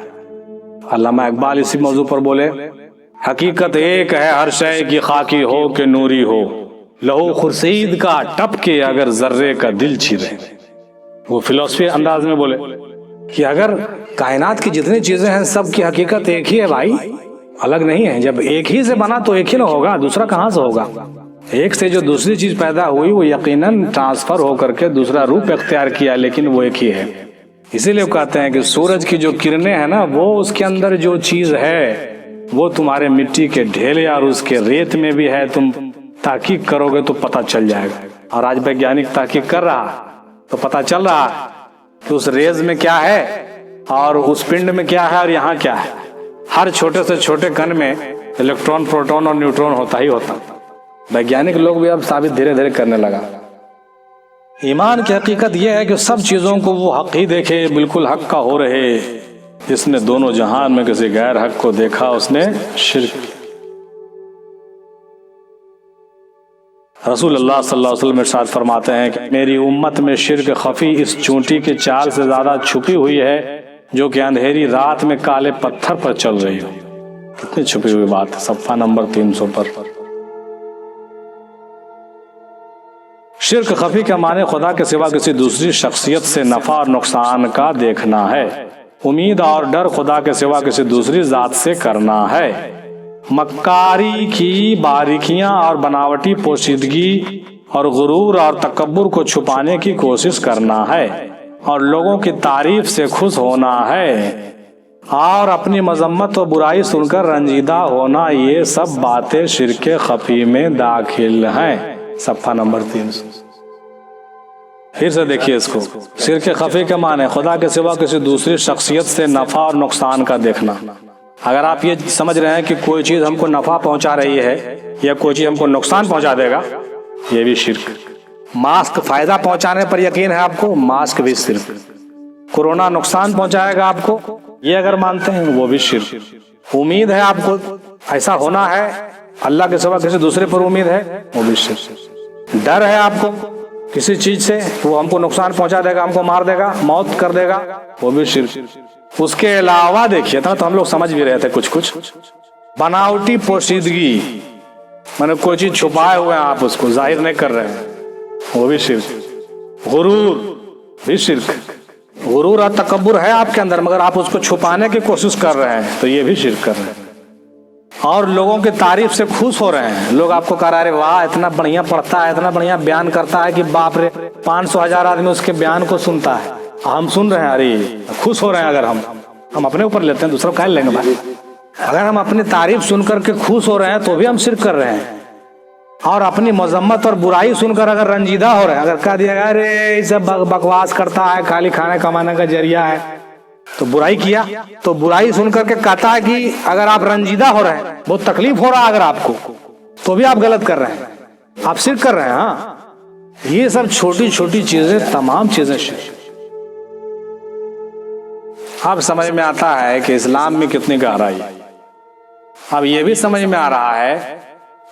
علامہ اقبال اسی موضوع پر بولے حقیقت ایک ہے ہر شے کی خاکی ہو کہ نوری ہو، لہو خورشید کا ٹپ کے اگر ذرے کا دل چیرے. وہ فلسفی انداز میں بولے کہ اگر کائنات کی جتنی چیزیں ہیں سب کی حقیقت ایک ہی ہے بھائی، الگ نہیں ہے. جب ایک ہی سے بنا تو ایک ہی نہ ہوگا، دوسرا کہاں سے ہوگا. ایک سے جو دوسری چیز پیدا ہوئی وہ یقیناً ٹرانسفر ہو کر کے دوسرا روپ اختیار کیا، لیکن وہ ایک ہی ہے. اسی لیے کہتے ہیں کہ سورج کی جو کرنیں ہیں نا، وہ اس کے اندر جو چیز ہے وہ تمہارے مٹی کے ڈھیلے اور اس کے ریت میں بھی ہے. تم تحقیق کرو گے تو پتہ چل جائے گا. اور آج ویگیانک تحقیق کر رہا تو پتہ چل رہا کہ اس ریز میں کیا ہے اور اس پنڈ میں کیا ہے اور یہاں کیا ہے. ہر چھوٹے سے چھوٹے کن میں الیکٹران، پروٹون اور نیوٹرون ہوتا ہی ہوتا. ویگیانک لوگ بھی اب ثابت دھیرے دھیرے کرنے لگا. ایمان کی حقیقت یہ ہے کہ سب چیزوں کو وہ حق ہی دیکھے، بالکل حق کا ہو رہے. جس نے دونوں جہان میں کسی غیر حق کو دیکھا اس نے شرک. رسول اللہ صلی اللہ علیہ وسلم ارشاد فرماتے ہیں کہ میری امت میں شرک خفی اس چونٹی کے چال سے زیادہ چھپی ہوئی ہے جو کہ اندھیری رات میں کالے پتھر پر چل رہی ہو. کتنی چھپی ہوئی بات ہے. صفحہ نمبر 300 پر. شرک خفی کا معنی خدا کے سوا کسی دوسری شخصیت سے نفع اور نقصان کا دیکھنا ہے. امید اور ڈر خدا کے سوا کسی دوسری ذات سے کرنا ہے. مکاری کی باریکیاں اور بناوٹی پوشیدگی اور غرور اور تکبر کو چھپانے کی کوشش کرنا ہے اور لوگوں کی تعریف سے خوش ہونا ہے اور اپنی مذمت و برائی سن کر رنجیدہ ہونا. یہ سب باتیں شرک خفی میں داخل ہیں. صفحہ نمبر 300. پھر سے دیکھیے اس کو. شرک خفی کے معنی خدا کے سوا کسی دوسری شخصیت سے نفع اور نقصان کا دیکھنا. اگر آپ یہ سمجھ رہے ہیں کہ کوئی چیز ہم کو نفع پہنچا رہی ہے یا کوئی چیز ہم کو نقصان پہنچا دے گا، یہ بھی شرک. ماسک فائدہ پہنچانے پر یقین ہے آپ کو، ماسک بھی شرک. کورونا نقصان پہنچائے گا آپ کو، یہ اگر مانتے ہیں وہ بھی شرک. امید ہے آپ کو ایسا ہونا ہے، اللہ کے سوا کسی دوسرے پر امید ہے، وہ بھی شرک. ڈر ہے آپ کو کسی چیز سے، وہ ہم کو نقصان پہنچا دے گا، ہم کو مار دے گا، موت کر دے گا، وہ بھی شرک. اس کے علاوہ دیکھیے تو ہم لوگ سمجھ بھی رہے تھے کچھ بناوٹی پوشیدگی، میں نے کوئی چیز چھپائے ہوئے ہیں آپ اس کو ظاہر نہیں کر رہے ہیں، وہ بھی شرک. غرور بھی شرک. غرور اور تکبر ہے آپ کے اندر مگر آپ اس کو چھپانے کی کوشش کر رہے ہیں تو یہ بھی شرک کر رہے ہیں. اور لوگوں کی تعریف سے خوش ہو رہے ہیں. لوگ آپ کو کہہ رہے واہ اتنا بڑھیا پڑھتا ہے، اتنا بڑھیا بیان کرتا ہے کہ باپ رے 500,000 آدمی اس کے بیان کو سنتا ہے، ہم سن رہے ہیں، ارے خوش ہو رہے ہیں. اگر ہم اپنے اوپر لیتے ہیں دوسرا کہہ لیں گے بھائی. اگر ہم اپنی تعریف سن کر کے خوش ہو رہے ہیں تو بھی ہم شرک کر رہے ہیں. اور اپنی مذمت اور برائی سن کر اگر رنجیدہ ہو رہے ہیں، اگر کہہ دیا گیا ارے یہ سب بکواس کرتا ہے، خالی کھانے کمانے کا ذریعہ ہے، تو برائی کیا تو برائی سن کر کے کہتا ہے کہ اگر آپ رنجیدہ ہو رہے ہیں، بہت تکلیف ہو رہا ہے اگر آپ کو، تو بھی آپ غلط کر رہے ہیں، آپ شرک کر رہے ہیں. ہاں یہ سب چھوٹی چھوٹی چیزیں، تمام چیزیں شرک. اب سمجھ میں آتا ہے کہ اسلام میں کتنی گہرائی. اب یہ بھی سمجھ میں آ رہا ہے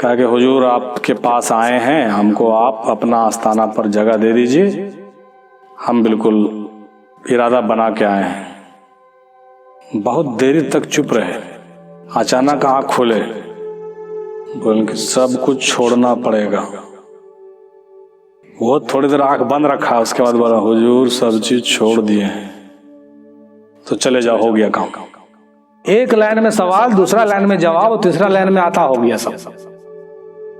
کہا کہ حضور آپ کے پاس آئے ہیں، ہم کو آپ اپنا آستانہ پر جگہ دے دیجئے، ہم بالکل ارادہ بنا کے آئے ہیں۔ بہت دیر تک چپ رہے، اچانک آنکھ کھولے، بولے کہ سب کچھ چھوڑنا پڑے گا۔ وہ تھوڑی دیر آنکھ بند رکھا، اس کے بعد بولا حضور سب چیز چھوڑ دیے ہیں تو چلے جاؤ، ہو گیا کام۔ ایک لائن میں سوال، دوسرا لائن میں جواب، اور تیسرا لائن میں آتا ہو گیا سب۔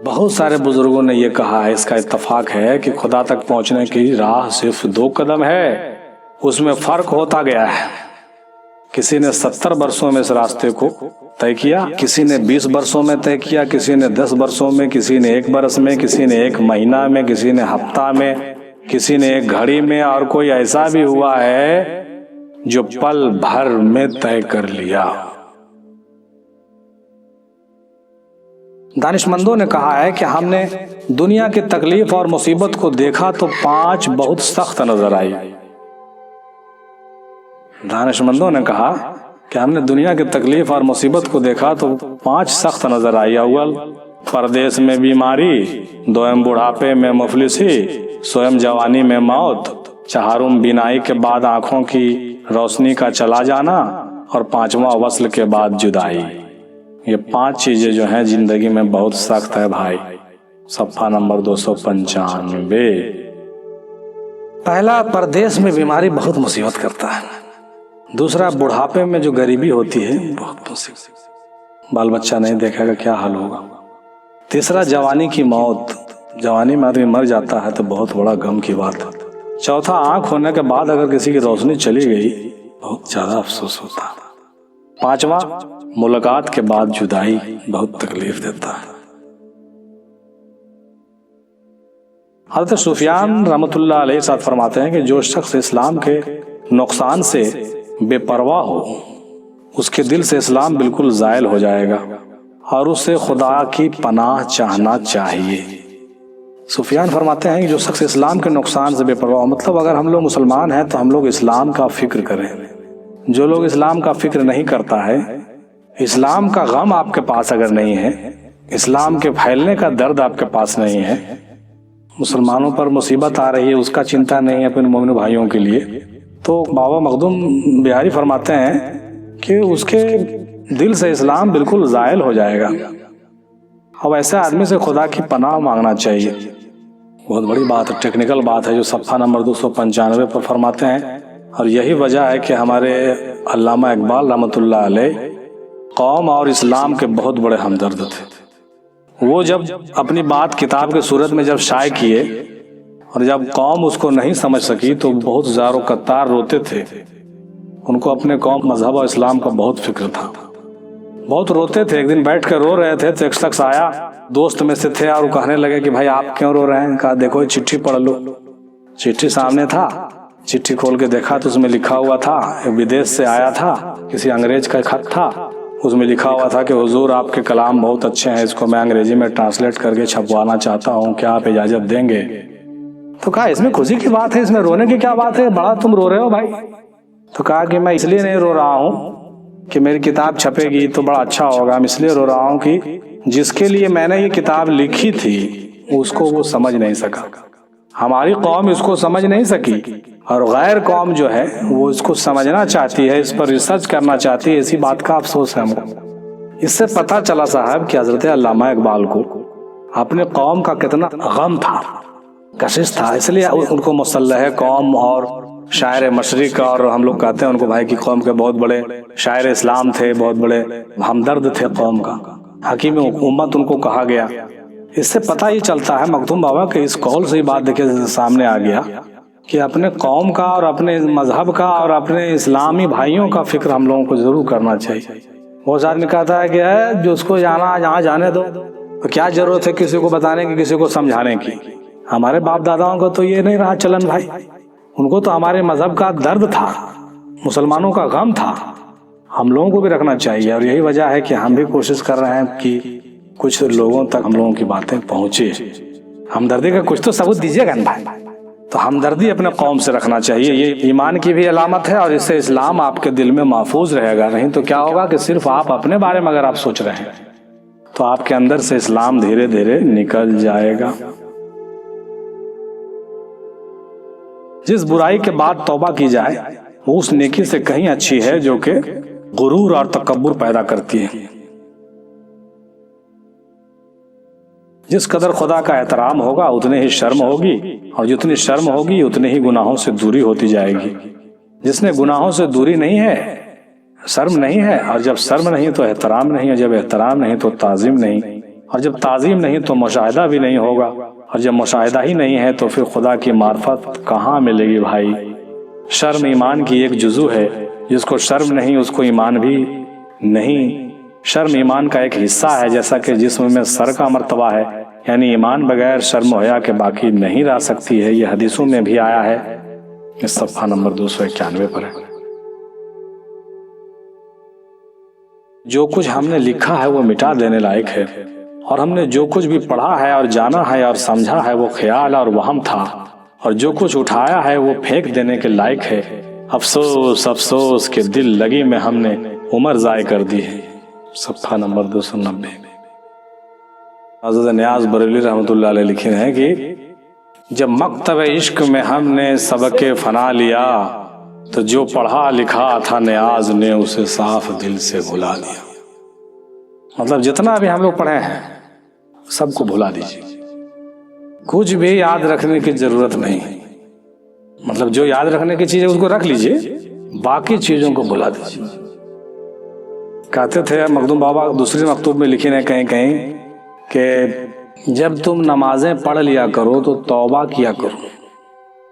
بہت سارے بزرگوں نے یہ کہا ہے، اس کا اتفاق ہے کہ خدا تک پہنچنے کی راہ صرف 2 قدم ہے، اس میں فرق ہوتا گیا ہے۔ کسی نے 70 برسوں میں اس راستے کو طے کیا، کسی نے 20 برسوں میں طے کیا، کسی نے 10 برسوں میں، کسی نے 1 برس میں، کسی نے 1 مہینہ میں، کسی نے ہفتہ میں، کسی نے 1 گھڑی میں، اور کوئی ایسا بھی ہوا ہے جو پل بھر میں طے کر لیا۔ دانشمندوں نے کہا ہے کہ ہم نے دنیا کی تکلیف اور مصیبت کو دیکھا تو 5 بہت سخت نظر آئی۔ دانشمندوں نے کہا کہ ہم نے دنیا کی تکلیف اور مصیبت کو دیکھا تو 5 سخت نظر آئی۔ اول پردیس میں بیماری، دوم بڑھاپے میں مفلسی، سوم جوانی میں موت، چہارم بینائی کے بعد آنکھوں کی روشنی کا چلا جانا، اور 5واں وصل کے بعد جدائی۔ یہ 5 چیزیں جو ہیں زندگی میں بہت سخت ہے بھائی۔ صفحہ نمبر 295۔ پہلا، پردیس میں بیماری بہت مصیبت کرتا ہے۔ دوسرا، بڑھاپے میں جو غریبی ہوتی ہے بہت مصیبت، بال بچہ نہیں دیکھے گا کیا حال ہوگا۔ تیسرا، جوانی کی موت، جوانی میں آدمی مر جاتا ہے تو بہت بڑا غم کی بات ہے۔ چوتھا، آنکھ ہونے کے بعد اگر کسی کی روشنی چلی گئی بہت زیادہ افسوس ہوتا ہے۔ 5واں، ملاقات کے بعد جدائی، بہت تکلیف دیتا ہے۔ حضرت سفیان رحمۃ اللہ علیہ ساتھ فرماتے ہیں کہ جو شخص اسلام کے نقصان سے بے پرواہ ہو، اس کے دل سے اسلام بالکل زائل ہو جائے گا، اور اسے خدا کی پناہ چاہنا چاہیے۔ سفیان فرماتے ہیں کہ جو شخص اسلام کے نقصان سے بے پرواہ ہو، مطلب اگر ہم لوگ مسلمان ہیں تو ہم لوگ اسلام کا فکر کریں۔ جو لوگ اسلام کا فکر نہیں کرتا ہے، اسلام کا غم آپ کے پاس اگر نہیں ہے، اسلام کے پھیلنے کا درد آپ کے پاس نہیں ہے، مسلمانوں پر مصیبت آ رہی ہے اس کا چنتا نہیں ہے اپنے مومن بھائیوں کے لیے، تو بابا مخدوم بہاری فرماتے ہیں کہ اس کے دل سے اسلام بالکل زائل ہو جائے گا۔ اب ایسے آدمی سے خدا کی پناہ مانگنا چاہیے۔ بہت بڑی بات ہے، ٹیکنیکل بات ہے جو صفحہ نمبر 295 پر فرماتے ہیں، اور یہی وجہ ہے کہ ہمارے علامہ اقبال رحمۃ اللہ علیہ قوم اور اسلام کے بہت بڑے ہمدرد تھے۔ وہ جب اپنی بات کتاب کے صورت میں جب شائع کیے اور جب قوم اس کو نہیں سمجھ سکی تو بہت زار و قطار روتے تھے۔ ان کو اپنے قوم، مذہب اور اسلام کا بہت فکر تھا، بہت روتے تھے۔ ایک دن بیٹھ کر رو رہے تھے تو ایک شخص آیا، دوست میں سے تھے، اور وہ کہنے لگے کہ بھائی آپ کیوں رو رہے ہیں؟ کہا دیکھو یہ چٹھی پڑھ لو۔ چٹھی سامنے تھا، چٹھی کھول کے دیکھا تو اس میں لکھا ہوا تھا، ودیش سے آیا تھا، کسی انگریز کا خط تھا، اس میں لکھا ہوا تھا کہ حضور آپ کے کلام بہت اچھے ہیں، اس کو میں انگریزی میں ٹرانسلیٹ کر کے چھپوانا چاہتا ہوں، کیا آپ اجازت دیں گے؟ تو کہا اس میں خوشی کی بات ہے، اس میں رونے کی کیا بات ہے، بڑا تم رو رہے ہو بھائی۔ تو کہا کہ میں اس لیے نہیں رو رہا ہوں کہ میری کتاب چھپے گی تو بڑا اچھا ہوگا، میں اس لیے رو رہا ہوں کہ جس کے لیے میں نے یہ کتاب لکھی تھی اس کو وہ سمجھ نہیں سکا، ہماری قوم اس کو سمجھ نہیں سکی، اور غیر قوم جو ہے وہ اس کو سمجھنا چاہتی ہے، اس پر ریسرچ کرنا چاہتی ہے، اسی بات کا افسوس ہے ہم کو۔ اس سے پتہ چلا صاحب کہ حضرت علامہ اقبال کو اپنے قوم کا کتنا غم تھا، کشش تھا، اس لیے ان کو مصلح قوم اور شاعر مشرق، اور ہم لوگ کہتے ہیں ان کو بھائی کی قوم کے بہت بڑے شاعر اسلام تھے، بہت بڑے ہمدرد تھے قوم کا، حکیم امت ان کو کہا گیا۔ اس سے پتہ یہ چلتا ہے مخدوم بابا کہ اس قول سے یہ بات دیکھے سامنے آ گیا کہ اپنے قوم کا اور اپنے مذہب کا اور اپنے اسلامی بھائیوں کا فکر ہم لوگوں کو ضرور کرنا چاہیے۔ بہت آدمی کہتا ہے کہ جو اس کو جانا جہاں جانے دو، تو کیا ضرورت ہے کسی کو بتانے کی، کسی کو سمجھانے کی۔ ہمارے باپ داداؤں کا تو یہ نہیں رہا چلن بھائی، ان کو تو ہمارے مذہب کا درد تھا، مسلمانوں کا غم تھا، ہم لوگوں کو بھی رکھنا چاہیے۔ اور یہی وجہ ہے کہ ہم بھی کوشش کر رہے ہیں کہ کچھ لوگوں تک ہم لوگوں کی باتیں پہنچے۔ ہمدردی کا کچھ تو ثبوت دیجیے گا بھائی۔ تو ہمدردی اپنے قوم سے رکھنا چاہیے، یہ ایمان کی بھی علامت ہے، اور اس سے اسلام آپ کے دل میں محفوظ رہے گا۔ نہیں تو کیا ہوگا کہ صرف آپ اپنے بارے میں اگر آپ سوچ رہے ہیں تو آپ کے اندر سے اسلام دھیرے دھیرے نکل جائے گا۔ جس برائی کے بعد توبہ کی جائے وہ اس نیکی سے کہیں اچھی ہے جو کہ غرور اور تکبر پیدا کرتی ہے۔ جس قدر خدا کا احترام ہوگا اتنے ہی شرم ہوگی، اور جتنی شرم ہوگی اتنے ہی گناہوں سے دوری ہوتی جائے گی۔ جس نے گناہوں سے دوری نہیں ہے، شرم نہیں ہے، اور جب شرم نہیں تو احترام نہیں ہے، جب احترام نہیں تو تعظیم نہیں، اور جب تعظیم نہیں تو مشاہدہ بھی نہیں ہوگا، اور جب مشاہدہ ہی نہیں ہے تو پھر خدا کی معرفت کہاں ملے گی بھائی؟ شرم ایمان کی ایک جزو ہے، جس کو شرم نہیں اس کو ایمان بھی نہیں۔ شرم ایمان کا ایک حصہ ہے، جیسا کہ جسم میں سر کا مرتبہ ہے، یعنی ایمان بغیر شرم و حیا کے باقی نہیں رہ سکتی ہے۔ یہ حدیثوں میں بھی آیا ہے، اس صفحہ نمبر 291 پر ہے۔ جو کچھ ہم نے لکھا ہے وہ مٹا دینے لائق ہے، اور ہم نے جو کچھ بھی پڑھا ہے اور جانا ہے اور سمجھا ہے وہ خیال اور وہم تھا، اور جو کچھ اٹھایا ہے وہ پھینک دینے کے لائق ہے۔ افسوس افسوس کہ دل لگی میں ہم نے عمر ضائع کر دی ہے، صفحہ نمبر 290۔ حضرت نیاز بریلوی رحمۃ اللہ علیہ لکھے ہیں کہ جب مکتب عشق میں ہم نے سبق فنا لیا تو جو پڑھا لکھا تھا نیاز نے اسے صاف دل سے بھلا دیا۔ مطلب جتنا بھی ہم لوگ پڑھے ہیں سب کو بھلا دیجیے، کچھ بھی یاد رکھنے کی ضرورت نہیں۔ مطلب جو یاد رکھنے کی چیز ہے اس کو رکھ لیجیے، باقی چیزوں کو بھلا دیجیے۔ کہتے تھے مخدوم بابا دوسری مکتوب میں لکھے ہیں کہیں کہیں کہ جب تم نمازیں پڑھ لیا کرو تو توبہ کیا کرو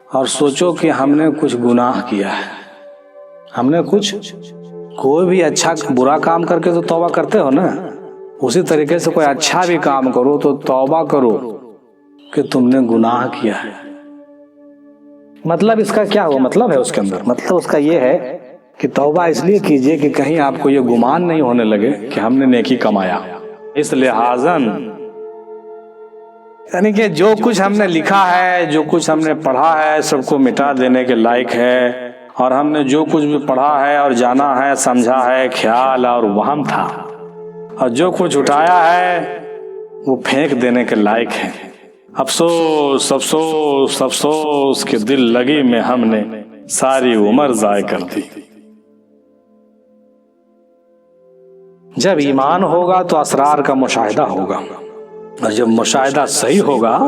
اور سوچو کہ ہم نے کچھ گناہ کیا ہے۔ ہم نے کوئی بھی اچھا برا کام کر کے تو توبہ کرتے ہو نا، اسی طریقے سے کوئی اچھا بھی کام کرو تو توبہ کرو کہ تم نے گناہ کیا ہے۔ مطلب اس کا کیا ہو؟ مطلب ہے اس کے اندر، مطلب اس کا یہ ہے کہ توبہ اس لیے کیجئے کہ کہیں آپ کو یہ گمان نہیں ہونے لگے کہ ہم نے نیکی کمایا۔ اس لحاظاً یعنی کہ جو کچھ ہم نے لکھا ہے، جو کچھ ہم نے پڑھا ہے سب کو مٹا دینے کے لائق ہے، اور ہم نے جو کچھ بھی پڑھا ہے اور جانا ہے سمجھا ہے خیال اور وہم تھا، اور جو کچھ اٹھایا ہے وہ پھینک دینے کے لائق ہے۔ افسوس افسوس افسوس کہ دل لگی میں ہم نے ساری عمر ضائع کر دی۔ جب ایمان ہوگا تو اسرار کا مشاہدہ ہوگا، اور جب مشاہدہ صحیح ہوگا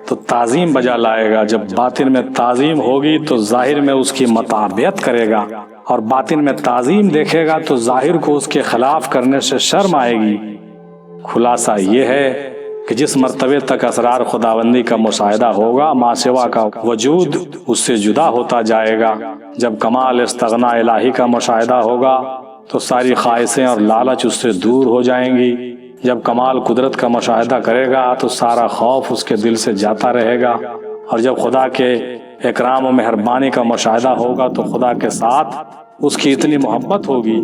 تو تعظیم بجا لائے گا۔ جب باطن میں تعظیم ہوگی تو ظاہر میں اس کی مطابعت کرے گا، اور باطن میں تعظیم دیکھے گا تو ظاہر کو اس کے خلاف کرنے سے شرم آئے گی۔ خلاصہ یہ ہے کہ جس مرتبے تک اسرار خداوندی کا مشاہدہ ہوگا ماں سوا کا وجود اس سے جدا ہوتا جائے گا۔ جب کمال استغنا الہی کا مشاہدہ ہوگا تو ساری خواہشیں اور لالچ اس سے دور ہو جائیں گی۔ جب کمال قدرت کا مشاہدہ کرے گا تو سارا خوف اس کے دل سے جاتا رہے گا، اور جب خدا کے اکرام و مہربانی کا مشاہدہ ہوگا تو خدا کے ساتھ اس کی اتنی محبت ہوگی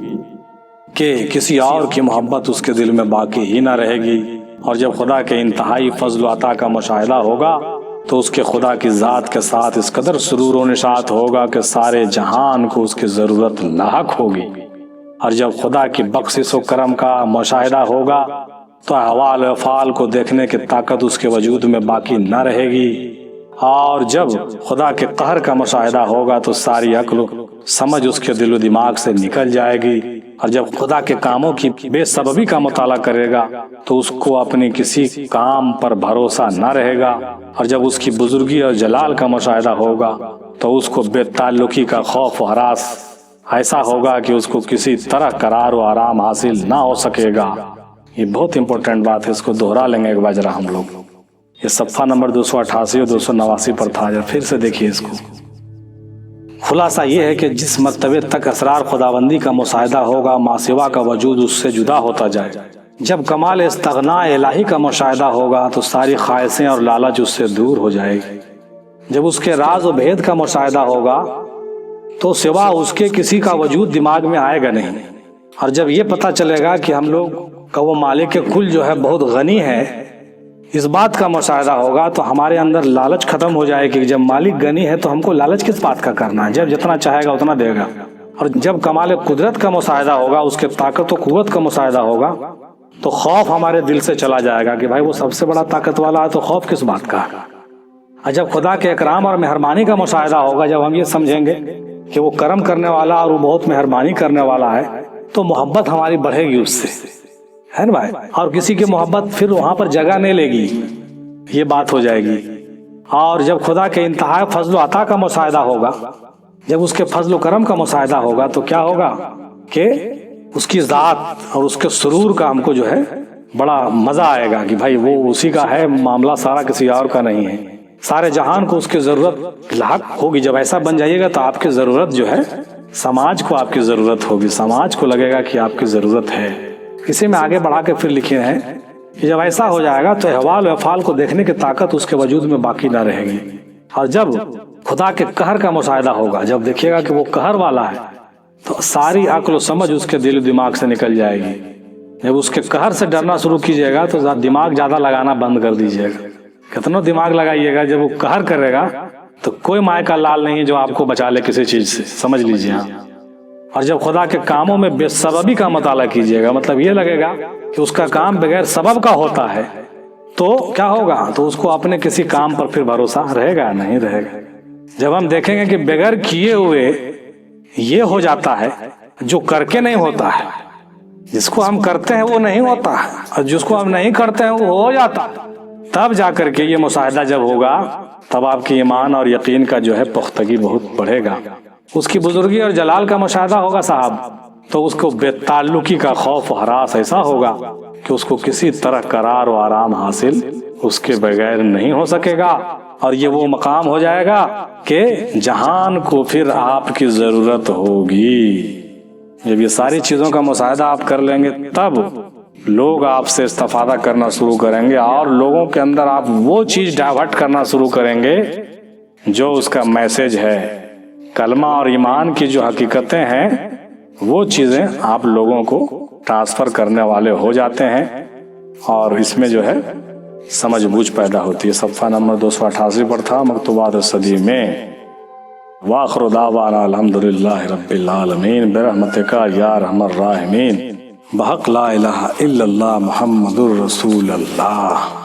کہ کسی اور کی محبت اس کے دل میں باقی ہی نہ رہے گی۔ اور جب خدا کے انتہائی فضل و عطا کا مشاہدہ ہوگا تو اس کے خدا کی ذات کے ساتھ اس قدر سرور و نشاط ہوگا کہ سارے جہان کو اس کی ضرورت لاحق ہوگی۔ اور جب خدا کی بخشش و کرم کا مشاہدہ ہوگا تو احوال و افعال کو دیکھنے کی طاقت اس کے وجود میں باقی نہ رہے گی، اور جب خدا کے قہر کا مشاہدہ ہوگا تو ساری عقل و سمجھ اس کے دل و دماغ سے نکل جائے گی، اور جب خدا کے کاموں کی بے سببی کا مطالعہ کرے گا تو اس کو اپنی کسی کام پر بھروسہ نہ رہے گا، اور جب اس کی بزرگی اور جلال کا مشاہدہ ہوگا تو اس کو بے تعلقی کا خوف و ہراس ایسا ہوگا کہ اس کو کسی طرح قرار و آرام حاصل نہ ہو سکے گا۔ یہ بہت امپورٹنٹ بات ہے، اس کو دہرا لیں گے ایک بار ذرا ہم لوگ۔ یہ صفحہ نمبر 288 اور 289 پر تھا، پھر سے دیکھیے اس کو۔ خلاصہ یہ ہے کہ جس مرتبے تک اسرار خداوندی کا مشاہدہ ہوگا ماں سوا کا وجود اس سے جدا ہوتا جائے۔ جب کمال استغنا الہی کا مشاہدہ ہوگا تو ساری خواہشیں اور لالچ اس سے دور ہو جائے گی۔ جب اس کے راز و بھید کا مشاہدہ ہوگا تو سوا اس کے کسی کا وجود دماغ میں آئے گا نہیں، اور جب یہ پتہ چلے گا کہ ہم لوگ کا وہ مالک کل جو ہے بہت غنی ہے، اس بات کا مشاہدہ ہوگا تو ہمارے اندر لالچ ختم ہو جائے کہ جب مالک غنی ہے تو ہم کو لالچ کس بات کا کرنا ہے، جب جتنا چاہے گا اتنا دے گا۔ اور جب کمال قدرت کا مشاہدہ ہوگا، اس کے طاقت و قوت کا مشاہدہ ہوگا تو خوف ہمارے دل سے چلا جائے گا کہ بھائی وہ سب سے بڑا طاقت والا ہے تو خوف کس بات کا ہے۔ اور جب خدا کے اکرام اور مہربانی کا مشاہدہ ہوگا، جب ہم یہ سمجھیں گے کہ وہ کرم کرنے والا اور وہ بہت مہربانی کرنے والا ہے، تو محبت ہماری بڑھے گی اس سے، ہے نا بھائی؟ اور کسی کی محبت پھر وہاں پر جگہ نہیں لے گی، یہ بات ہو جائے گی۔ اور جب خدا کے انتہائی فضل و عطا کا مشاہدہ ہوگا، جب اس کے فضل و کرم کا مشاہدہ ہوگا، تو کیا ہوگا کہ اس کی ذات اور اس کے سرور کا ہم کو جو ہے بڑا مزہ آئے گا کہ بھائی وہ اسی کا ہے معاملہ، سارا کسی اور کا نہیں ہے۔ سارے جہان کو اس کی ضرورت لاحق ہوگی۔ جب ایسا بن جائیے گا تو آپ کی ضرورت جو ہے، سماج کو آپ کی ضرورت ہوگی، سماج کو لگے گا کہ آپ کی ضرورت ہے۔ اسی میں آگے بڑھا کے پھر لکھے ہیں کہ جب ایسا ہو جائے گا تو احوال و افعال کو دیکھنے کی طاقت اس کے وجود میں باقی نہ رہے گی۔ اور جب خدا کے قہر کا مشاہدہ ہوگا، جب دیکھیے گا کہ وہ قہر والا ہے، تو ساری عقل و سمجھ اس کے دل و دماغ سے نکل جائے گی۔ جب اس کے قہر سے ڈرنا شروع کیجیے گا تو دماغ زیادہ لگانا بند کر دیجیے گا۔ کتنا دماغ لگائیے گا، جب وہ قہر کرے گا تو کوئی مائے کا لال نہیں ہے جو آپ کو بچا لے کسی چیز سے، سمجھ لیجیے ہاں۔ اور جب خدا کے کاموں میں بے سببی کا مطالعہ کیجیے گا، مطلب یہ لگے گا کہ اس کا کام بغیر سبب کا ہوتا ہے، تو کیا ہوگا؟ تو اس کو اپنے کسی کام پر پھر بھروسہ رہے گا نہیں رہے گا۔ جب ہم دیکھیں گے کہ بغیر کیے ہوئے یہ ہو جاتا ہے جو کر کے نہیں ہوتا ہے، جس کو ہم کرتے ہیں وہ نہیں ہوتا ہے، اور جس کو ہم نہیں کرتے ہیں وہ ہو جاتا ہے، تب جا کر کے یہ مشاہدہ جب ہوگا تب آپ کی ایمان اور یقین کا جو ہے پختگی بہت بڑھے گا۔ اس کی بزرگی اور جلال کا مشاہدہ ہوگا صاحب، تو اس کو بے تعلقی کا خوف و ہراس ایسا ہوگا کہ اس کو کسی طرح قرار و آرام حاصل اس کے بغیر نہیں ہو سکے گا۔ اور یہ وہ مقام ہو جائے گا کہ جہان کو پھر آپ کی ضرورت ہوگی۔ جب یہ ساری چیزوں کا مشاہدہ آپ کر لیں گے تب لوگ آپ سے استفادہ کرنا شروع کریں گے، اور لوگوں کے اندر آپ وہ چیز ڈائیورٹ کرنا شروع کریں گے جو اس کا میسج ہے۔ کلمہ اور ایمان کی جو حقیقتیں ہیں وہ چیزیں آپ لوگوں کو ٹرانسفر کرنے والے ہو جاتے ہیں، اور اس میں جو ہے سمجھ بوجھ پیدا ہوتی ہے۔ صفحہ نمبر 288 پر تھا مکتوبات صدی میں۔ وآخر دعوانا الحمدللہ رب العالمین برحمتک یا ارحم الراحمین بحق لا الہ الا اللہ محمد الرسول اللہ۔